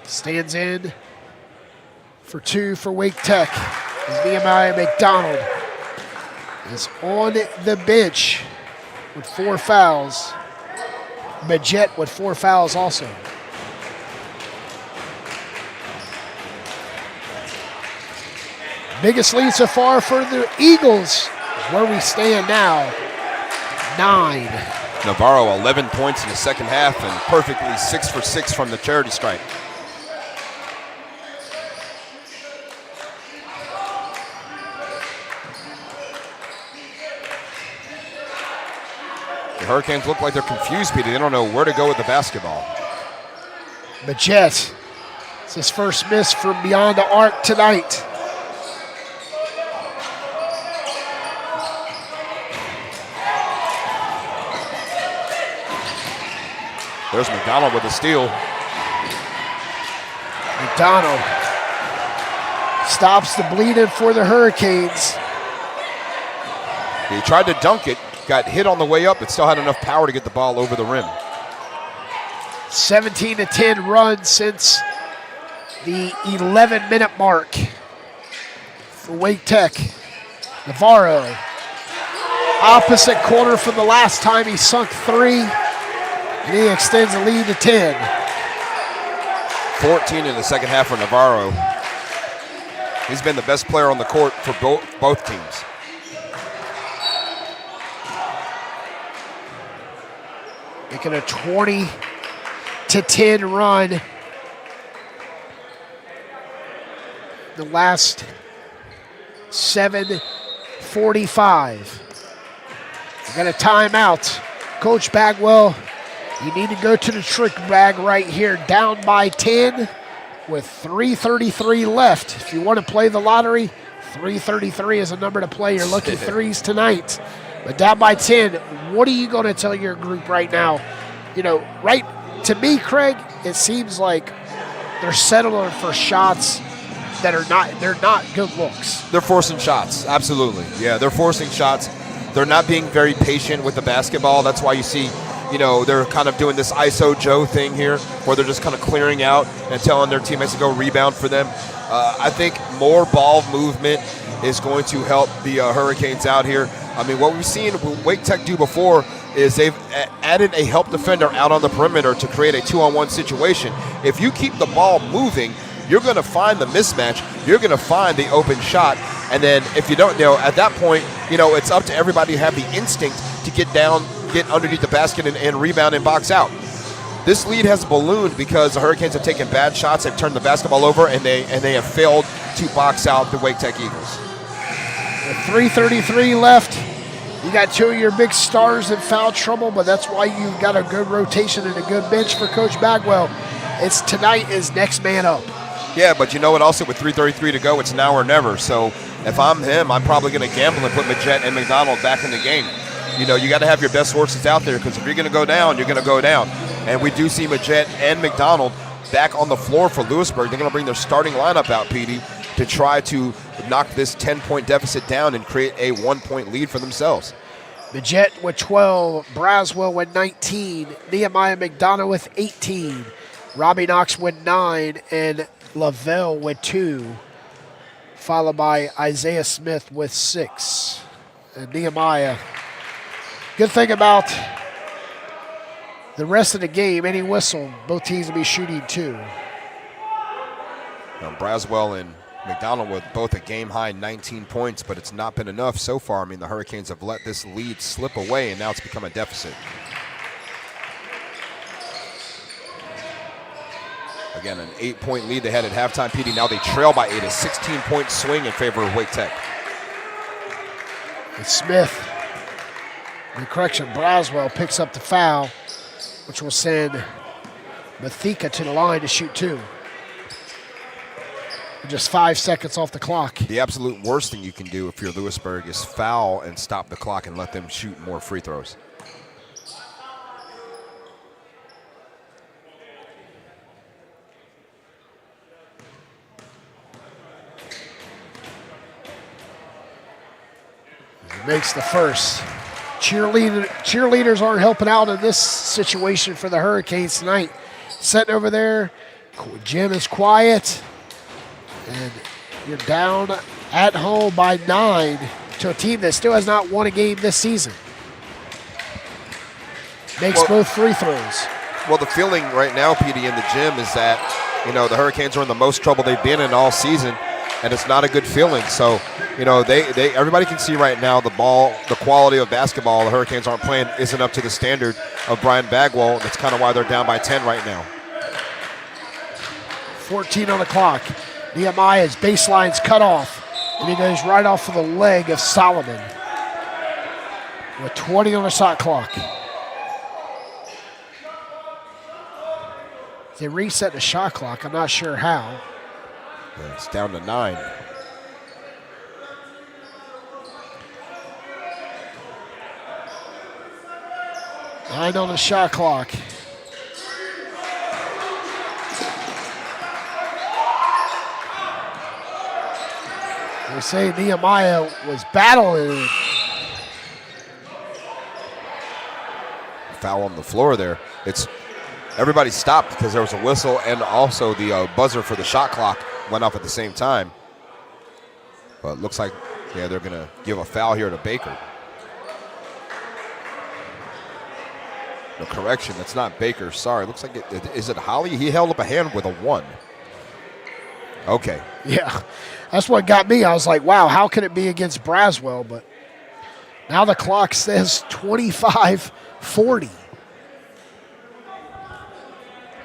stands in for 2 for Wake Tech. As Nehemiah McDonald is on the bench with 4 fouls. Majet with 4 fouls also. Biggest lead so far for the Eagles, where we stand now, 9. Navarro, 11 points in the second half and perfectly 6 for 6 from the charity stripe. The Hurricanes look like they're confused, Peter. They don't know where to go with the basketball. Majet, it's his first miss from beyond the arc tonight. There's McDonald with a steal. McDonald stops the bleeding for the Hurricanes. He tried to dunk it, got hit on the way up, but still had enough power to get the ball over the rim. 17-10 run since the 11-minute mark for Wake Tech. Navarro, opposite corner from the last time he sunk 3, and he extends the lead to 10. 14 in the second half for Navarro. He's been the best player on the court for both teams. Making a 20-10 run. The last 7:45. We got a timeout. Coach Bagwell, you need to go to the trick bag right here, down by 10 with 3:33 left. If you want to play the lottery, 3:33 is a number to play. Your lucky threes tonight. But down by 10, what are you going to tell your group right now? You know, right to me, Craig, it seems like they're settling for shots that are they're not good looks. They're forcing shots, absolutely. Yeah, they're forcing shots. They're not being very patient with the basketball. That's why you see, you know, they're kind of doing this ISO Joe thing here, where they're just kind of clearing out and telling their teammates to go rebound for them. I think more ball movement is going to help the Hurricanes out here. I mean, what we've seen Wake Tech do before is they've added a help defender out on the perimeter to create a 2-on-1 situation. If you keep the ball moving, you're going to find the mismatch. You're going to find the open shot. And then if you don't know, at that point, you know, it's up to everybody to have the instinct to get down, get underneath the basket and rebound and box out. This lead has ballooned because the Hurricanes have taken bad shots, they've turned the basketball over, and they have failed to box out the Wake Tech Eagles. With 3:33 left, you got 2 of your big stars in foul trouble, but that's why you've got a good rotation and a good bench for Coach Bagwell. It's tonight is next man up. Yeah, but you know what? Also, with 3:33 to go, it's now or never. So if I'm him, I'm probably going to gamble and put Majette and McDonald back in the game. You know, you got to have your best horses out there, because if you're going to go down, you're going to go down. And we do see Majette and McDonald back on the floor for Louisburg. They're going to bring their starting lineup out, PD, to try to knock this 10-point deficit down and create a 1-point lead for themselves. Majette with 12, Braswell with 19, Nehemiah McDonough with 18, Robbie Knox with 9, and Lavelle with 2, followed by Isaiah Smith with 6. And Nehemiah, good thing about the rest of the game, any whistle, both teams will be shooting 2. Now, Braswell and McDonald with both a game-high 19 points, but it's not been enough so far. I mean, the Hurricanes have let this lead slip away, and now it's become a deficit. Again, an 8-point lead they had at halftime, PD. Now they trail by 8, a 16-point swing in favor of Wake Tech. And Smith, Braswell picks up the foul, which will send Mathika to the line to shoot 2. Just 5 seconds off the clock. The absolute worst thing you can do if you're Louisburg is foul and stop the clock and let them shoot more free throws. He makes the first. Cheerleaders aren't helping out in this situation for the Hurricanes tonight. Sitting over there, Jim is quiet. And you're down at home by 9 to a team that still has not won a game this season. Makes both free throws. Well, the feeling right now, PD, in the gym is that, you know, the Hurricanes are in the most trouble they've been in all season, and it's not a good feeling. So, you know, everybody can see right now the quality of basketball the Hurricanes aren't playing isn't up to the standard of Brian Bagwell. That's kind of why they're down by 10 right now. 14 on the clock. Nehemiah's baseline's cut off, and he goes right off of the leg of Solomon with 20 on the shot clock. They reset the shot clock. I'm not sure how. It's down to 9. Nine on the shot clock. They say Nehemiah was battling foul on the floor there. Everybody stopped because there was a whistle, and also the buzzer for the shot clock went off at the same time. But it looks like, yeah, they're going to give a foul here to Baker. No, correction, that's not Baker. Sorry, looks like is it Holly? He held up a hand with a 1. Okay. Yeah, that's what got me. I was like, wow, how can it be against Braswell? But now the clock says 25-40.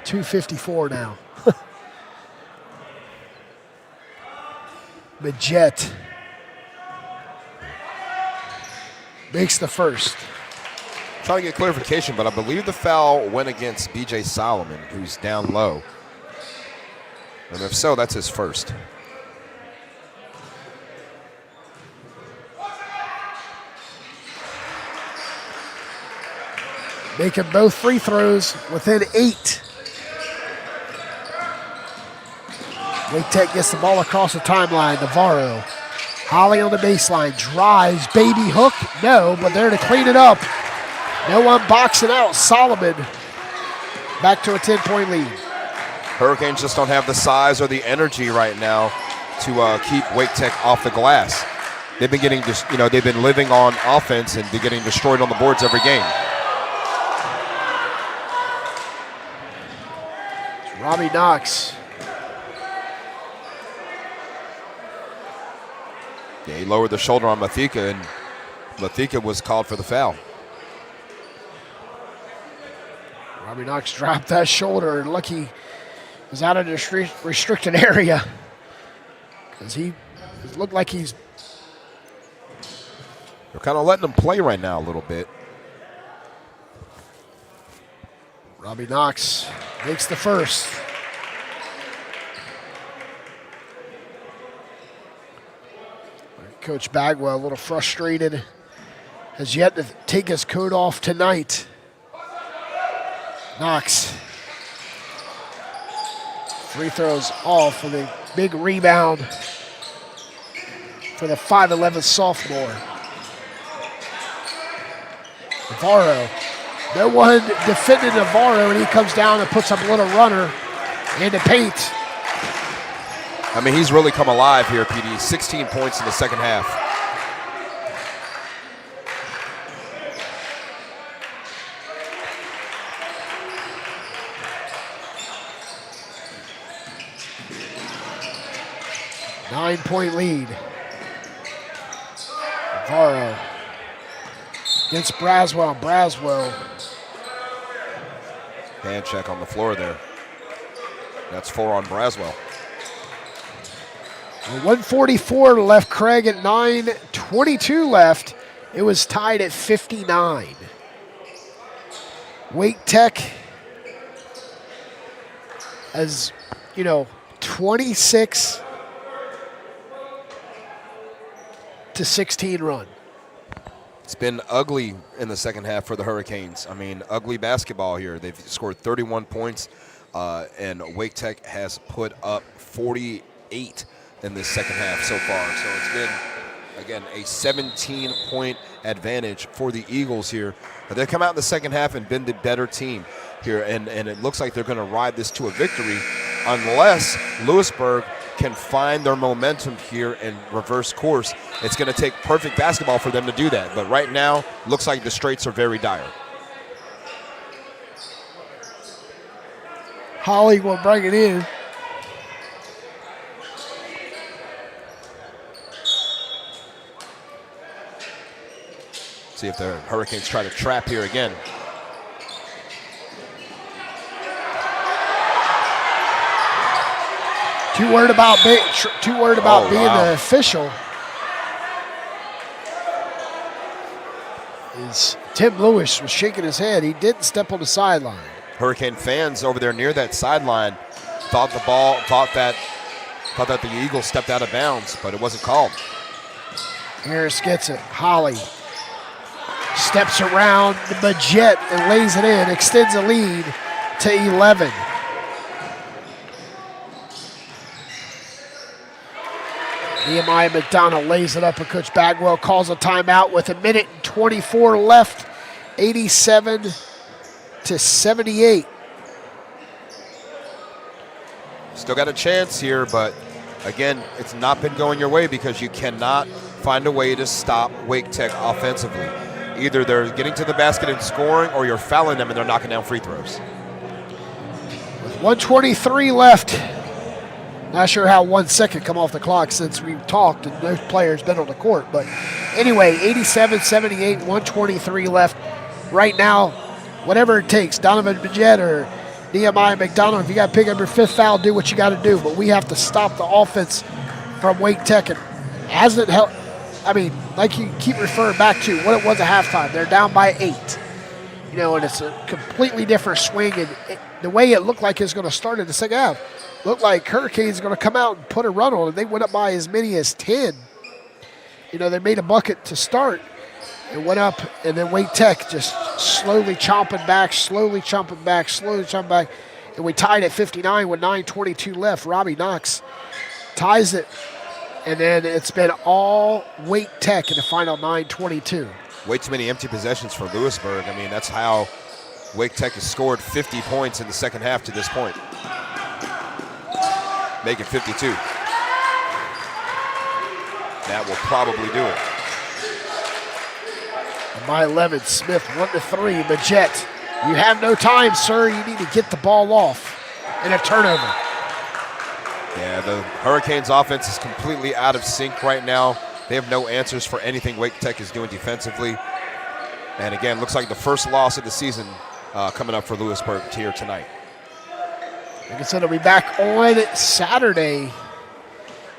2:54 now. Majet makes the first. Trying to get clarification, but I believe the foul went against B.J. Solomon, who's down low. And if so, that's his first. Making both free throws within 8. Wake Tech gets the ball across the timeline. Navarro. Holly on the baseline. Drives. Baby hook. No, but there to clean it up. No one boxing out. Solomon back to a 10-point lead. Hurricanes just don't have the size or the energy right now to keep Wake Tech off the glass. They've been getting just, they've been living on offense and they're getting destroyed on the boards every game. It's Robbie Knox. Yeah, he lowered the shoulder on Mathika, and Mathika was called for the foul. Robbie Knox dropped that shoulder, and look, he was out of the restricted area because he looked like he's. They're kind of letting him play right now a little bit. Robbie Knox makes the first. Coach Bagwell, a little frustrated, has yet to take his coat off tonight. Knox. Free throws off with a big rebound for the 5'11 sophomore. Navarro. No one defended Navarro, and he comes down and puts up a little runner into paint. I mean, he's really come alive here, PD. 16 points in the second half. Nine-point lead. Navarro against Braswell. Braswell. Hand check on the floor there. That's 4 on Braswell. 144 left, Craig, at 9:22 left. It was tied at 59. Wake Tech has, 26 to 16 run. It's been ugly in the second half for the Hurricanes. I mean, ugly basketball here. They've scored 31 points, and Wake Tech has put up 48 in this second half so far. So it's been, again, a 17-point advantage for the Eagles here. But they come out in the second half and been the better team here, and it looks like they're going to ride this to a victory unless Louisburg can find their momentum here and reverse course. It's going to take perfect basketball for them to do that. But right now, looks like the straits are very dire. Holly will bring it in. See if the Hurricanes try to trap here again. Too worried about being the official. Tim Lewis was shaking his head. He didn't step on the sideline. Hurricane fans over there near that sideline thought that the Eagles stepped out of bounds, but it wasn't called. Harris gets it. Holly steps around the Majet and lays it in, extends the lead to 11. Nehemiah McDonald lays it up, and Coach Bagwell calls a timeout with 1:24 left. 87 to 78. Still got a chance here, but again, it's not been going your way because you cannot find a way to stop Wake Tech offensively. Either they're getting to the basket and scoring, or you're fouling them and they're knocking down free throws. With 1:23 left, not sure how 1 second come off the clock since we've talked and no player's been on the court. But anyway, 87-78, 1:23 left. Right now, whatever it takes, Donovan Bajet or Nehemiah McDonald, if you got to pick up your 5th foul, do what you got to do. But we have to stop the offense from Wake Tech. And hasn't helped. I mean, like you keep referring back to what it was at halftime. They're down by 8. You know, and it's a completely different swing. And the way it looked like it's going to start in the second half, looked like Hurricanes going to come out and put a run on it. They went up by as many as 10. You know, they made a bucket to start. It went up, and then Wake Tech just slowly chomping back, and we tied at 59 with 9:22 left. Robbie Knox ties it, and then it's been all Wake Tech in the final 9:22. Way too many empty possessions for Louisburg. I mean, that's how Wake Tech has scored 50 points in the second half to this point. Make it 52. That will probably do it. By 11, Smith 1-3. Bajet, you have no time, sir. You need to get the ball off. And a turnover. Yeah, the Hurricanes offense is completely out of sync right now. They have no answers for anything Wake Tech is doing defensively. And again, looks like the first loss of the season coming up for Louisburg here tonight. Like I said, they'll be back on Saturday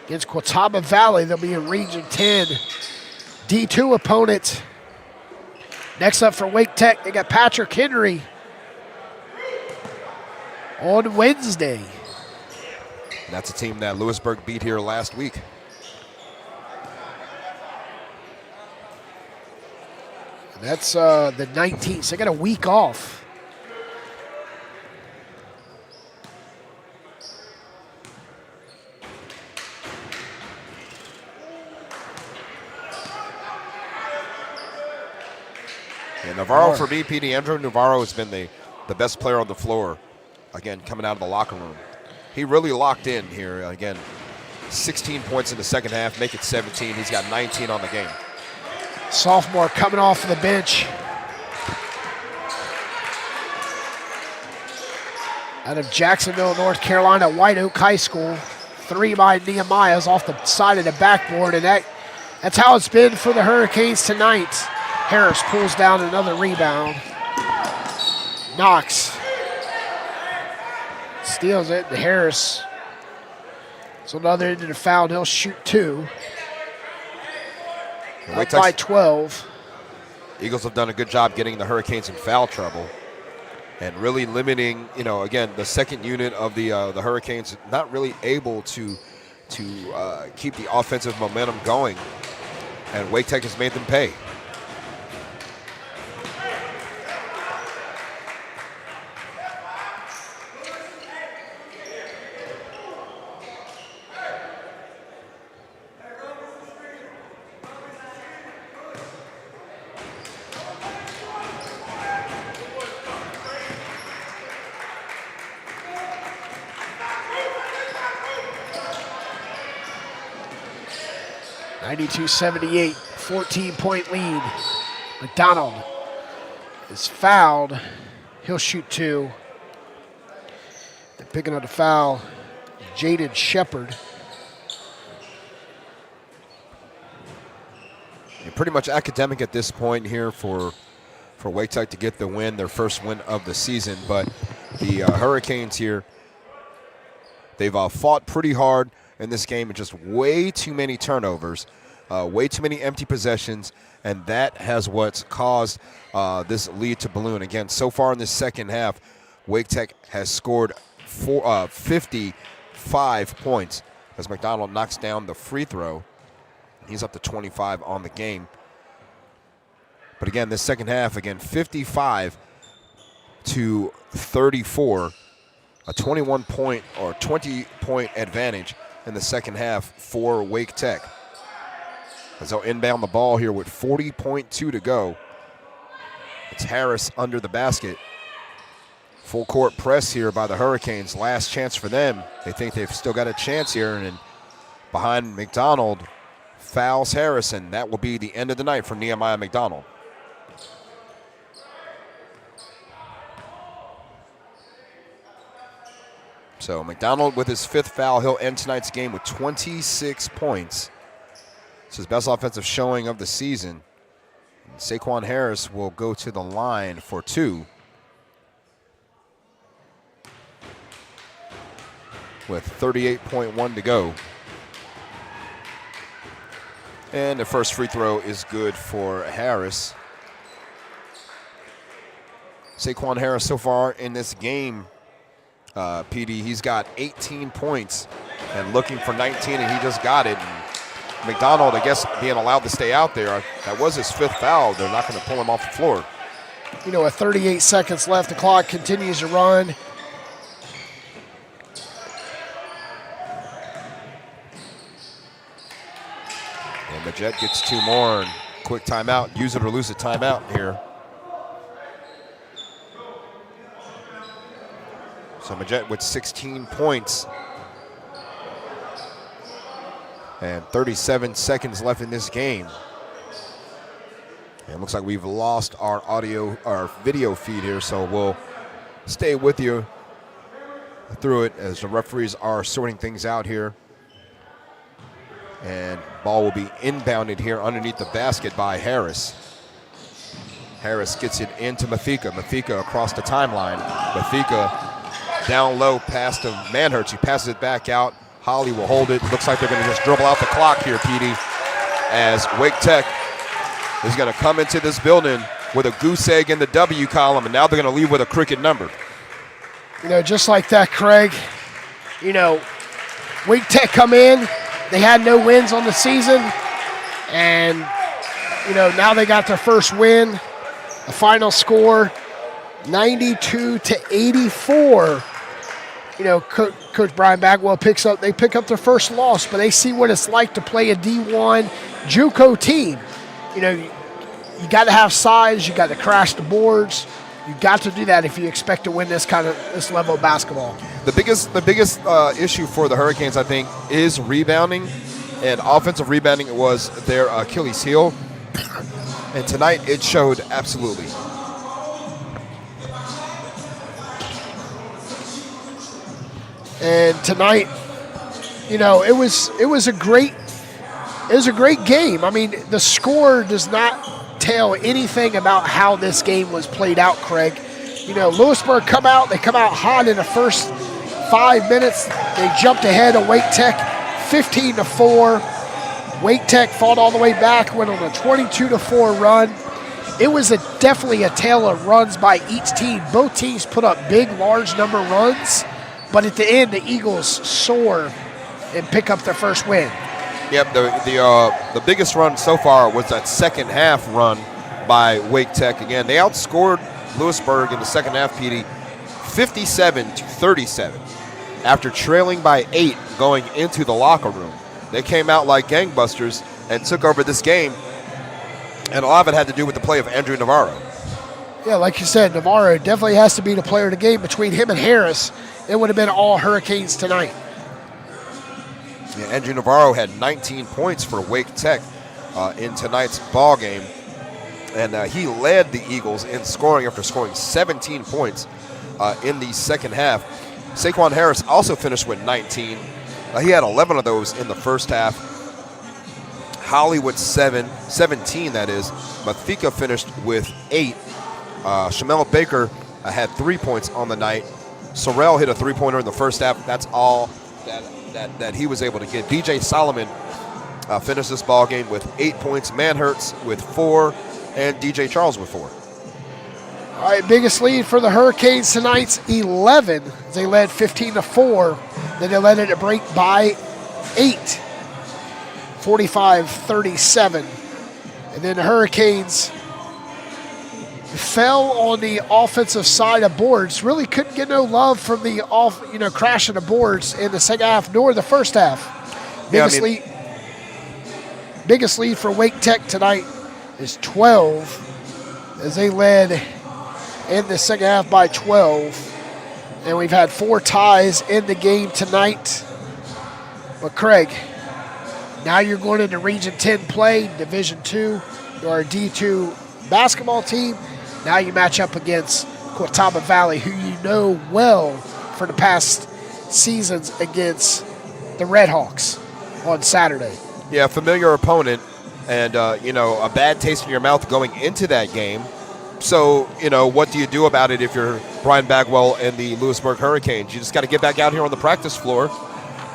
against Quattaba Valley. They'll be in Region 10. D2 opponent. Next up for Wake Tech, they got Patrick Henry on Wednesday. And that's a team that Louisburg beat here last week. That's the 19th, so they got a week off. And Navarro for BPD. Andrew Navarro has been the best player on the floor, again, coming out of the locker room. He really locked in here. Again, 16 points in the second half, make it 17. He's got 19 on the game. Sophomore coming off of the bench. Out of Jacksonville, North Carolina, White Oak High School. 3 by Nehemiah's off the side of the backboard, and that's how it's been for the Hurricanes tonight. Harris pulls down another rebound. Knox steals it. Harris, so another end of the foul. He'll shoot 2. Up by 12. Eagles have done a good job getting the Hurricanes in foul trouble and really limiting, you know, again, the second unit of the Hurricanes not really able to keep the offensive momentum going, and Wake Tech has made them pay. (92-78), 14-point lead. McDonald is fouled. He'll shoot 2. They're picking up the foul, Jaden Shepard. And pretty much academic at this point here for Wake Tech to get the win, their first win of the season. But the Hurricanes here, they've fought pretty hard in this game, and just way too many turnovers, way too many empty possessions, and that has what's caused this lead to balloon. Again, so far in this second half, Wake Tech has scored 55 points as McDonald knocks down the free throw. He's up to 25 on the game. But again, this second half, again, 55 to 34, a 21-point or 20-point advantage in the second half for Wake Tech. As they'll inbound the ball here with 40.2 to go. It's Harris under the basket. Full court press here by the Hurricanes. Last chance for them. They think they've still got a chance here. And then behind McDonald, fouls Harrison. That will be the end of the night for Nehemiah McDonald. So McDonald with his 5th foul, he'll end tonight's game with 26 points. It's his best offensive showing of the season. And Saquon Harris will go to the line for 2. With 38.1 to go. And the first free throw is good for Harris. Saquon Harris so far in this game, PD, he's got 18 points and looking for 19, and he just got it. And McDonald, I guess, being allowed to stay out there, that was his 5th foul. They're not going to pull him off the floor. You know, with 38 seconds left, the clock continues to run. And Majette gets 2 more, and quick timeout. Use it or lose a timeout here. So Majette with 16 points. And 37 seconds left in this game. And it looks like we've lost our video feed here, so we'll stay with you through it as the referees are sorting things out here. And ball will be inbounded here underneath the basket by Harris. Harris gets it into Mathika. Mathika across the timeline. Mathika down low past to Manhurts. He passes it back out. Holly will hold it. Looks like they're going to just dribble out the clock here, PD, as Wake Tech is going to come into this building with a goose egg in the W column, and now they're going to leave with a crooked number. You know, just like that, Craig, you know, Wake Tech come in. They had no wins on the season, and, you know, now they got their first win. The final score, 92-84. You know, Coach Brian Bagwell they pick up their first loss, but they see what it's like to play a D1 JUCO team. You know, you got to have size, you got to crash the boards. You got to do that if you expect to win this level of basketball. The biggest issue for the Hurricanes, I think, is rebounding, and offensive rebounding was their Achilles heel, and tonight it showed absolutely. And tonight, you know, it was a great game. I mean, the score does not tell anything about how this game was played out, Craig. You know, Louisburg they come out hot in the first 5 minutes. They jumped ahead of Wake Tech 15-4. Wake Tech fought all the way back, went on a 22-4 run. It was definitely a tale of runs by each team. Both teams put up big, large number of runs. But at the end, the Eagles soar and pick up their first win. Yep, the biggest run so far was that second half run by Wake Tech. Again, they outscored Louisburg in the second half, PD, 57-37. After trailing by 8 going into the locker room, they came out like gangbusters and took over this game. And a lot of it had to do with the play of Andrew Navarro. Yeah, like you said, Navarro definitely has to be the player of the game. Between him and Harris, it would have been all Hurricanes tonight. Yeah, Andrew Navarro had 19 points for Wake Tech in tonight's ball game, and he led the Eagles in scoring after scoring 17 points in the second half. Saquon Harris also finished with 19. He had 11 of those in the first half. Hollywood 17, that is. Mathika finished with 8. Shamel Baker had 3 points on the night. Sorrell hit a three-pointer in the first half. That's all that he was able to get. DJ Solomon finished this ball game with 8 points. Manhurts with 4, and DJ Charles with 4. All right, biggest lead for the Hurricanes tonight's 11. They led 15-4. Then they led it a break by 8, 45-37. And then the Hurricanes fell on the offensive side of boards. Really couldn't get no love from the crashing the boards in the second half nor the first half. Biggest lead for Wake Tech tonight is 12, as they led in the second half by 12. And we've had 4 ties in the game tonight. But Craig, now you're going into Region 10 play, Division 2. You're a D2 basketball team. Now you match up against Catawba Valley, who you know well for the past seasons against the Redhawks on Saturday. Yeah, familiar opponent, and a bad taste in your mouth going into that game. So, what do you do about it if you're Brian Bagwell and the Louisburg Hurricanes? You just got to get back out here on the practice floor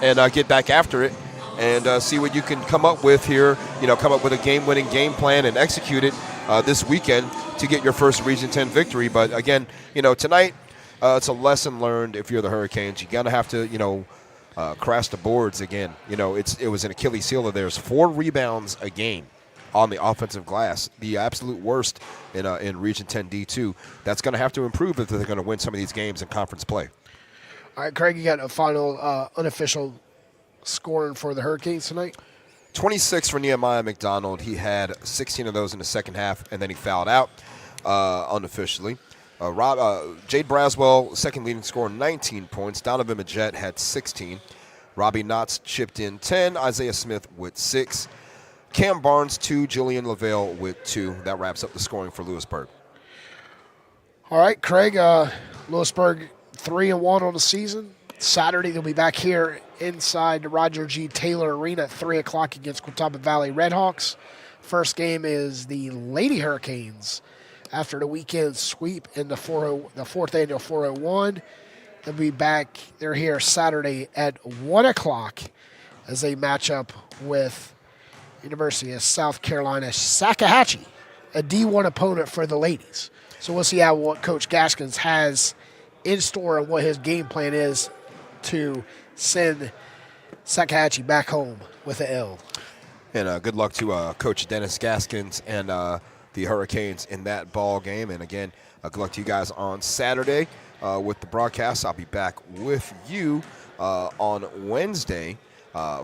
and get back after it and see what you can come up with here. Come up with a game-winning game plan and execute it this weekend to get your first Region 10 victory. But again, tonight it's a lesson learned. If you're the Hurricanes, you're gonna have to, crash the boards again. It was an Achilles heel of theirs. 4 rebounds a game on the offensive glass, the absolute worst in Region 10 D2. That's going to have to improve if they're going to win some of these games in conference play. All right, Craig, you got a final unofficial scoring for the Hurricanes tonight? 26 for Nehemiah McDonald. He had 16 of those in the second half, and then he fouled out unofficially. Jade Braswell, second leading scorer, 19 points. Donovan Majette had 16. Robbie Knotts chipped in 10. Isaiah Smith with 6. Cam Barnes, 2. Julian LaVale with 2. That wraps up the scoring for Louisburg. All right, Craig, Louisburg 3-1 on the season. Saturday, they'll be back here inside the Roger G. Taylor Arena at 3 o'clock against Catawba Valley Redhawks. First game is the Lady Hurricanes after the weekend sweep in the fourth annual 401. They'll be back. They're here Saturday at 1 o'clock as they match up with University of South Carolina Sakahatchee, a D1 opponent for the ladies. So we'll see what Coach Gaskins has in store and what his game plan is to send Sakahatchee back home with an L. And good luck to Coach Dennis Gaskins and the Hurricanes in that ball game. And again, good luck to you guys on Saturday with the broadcast. I'll be back with you on Wednesday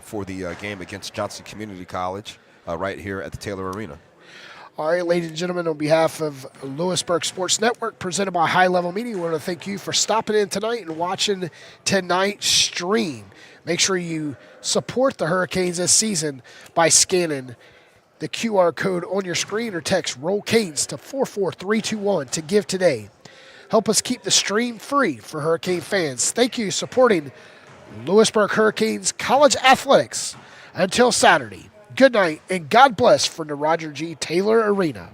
for the game against Johnson Community College right here at the Taylor Arena. All right, ladies and gentlemen, on behalf of Louisburg Sports Network, presented by High Level Media, we want to thank you for stopping in tonight and watching tonight's stream. Make sure you support the Hurricanes this season by scanning the QR code on your screen or text Roll Canes to 44321 to give today. Help us keep the stream free for Hurricane fans. Thank you for supporting Louisburg Hurricanes College Athletics. Until Saturday, good night and God bless from the Roger G. Taylor Arena.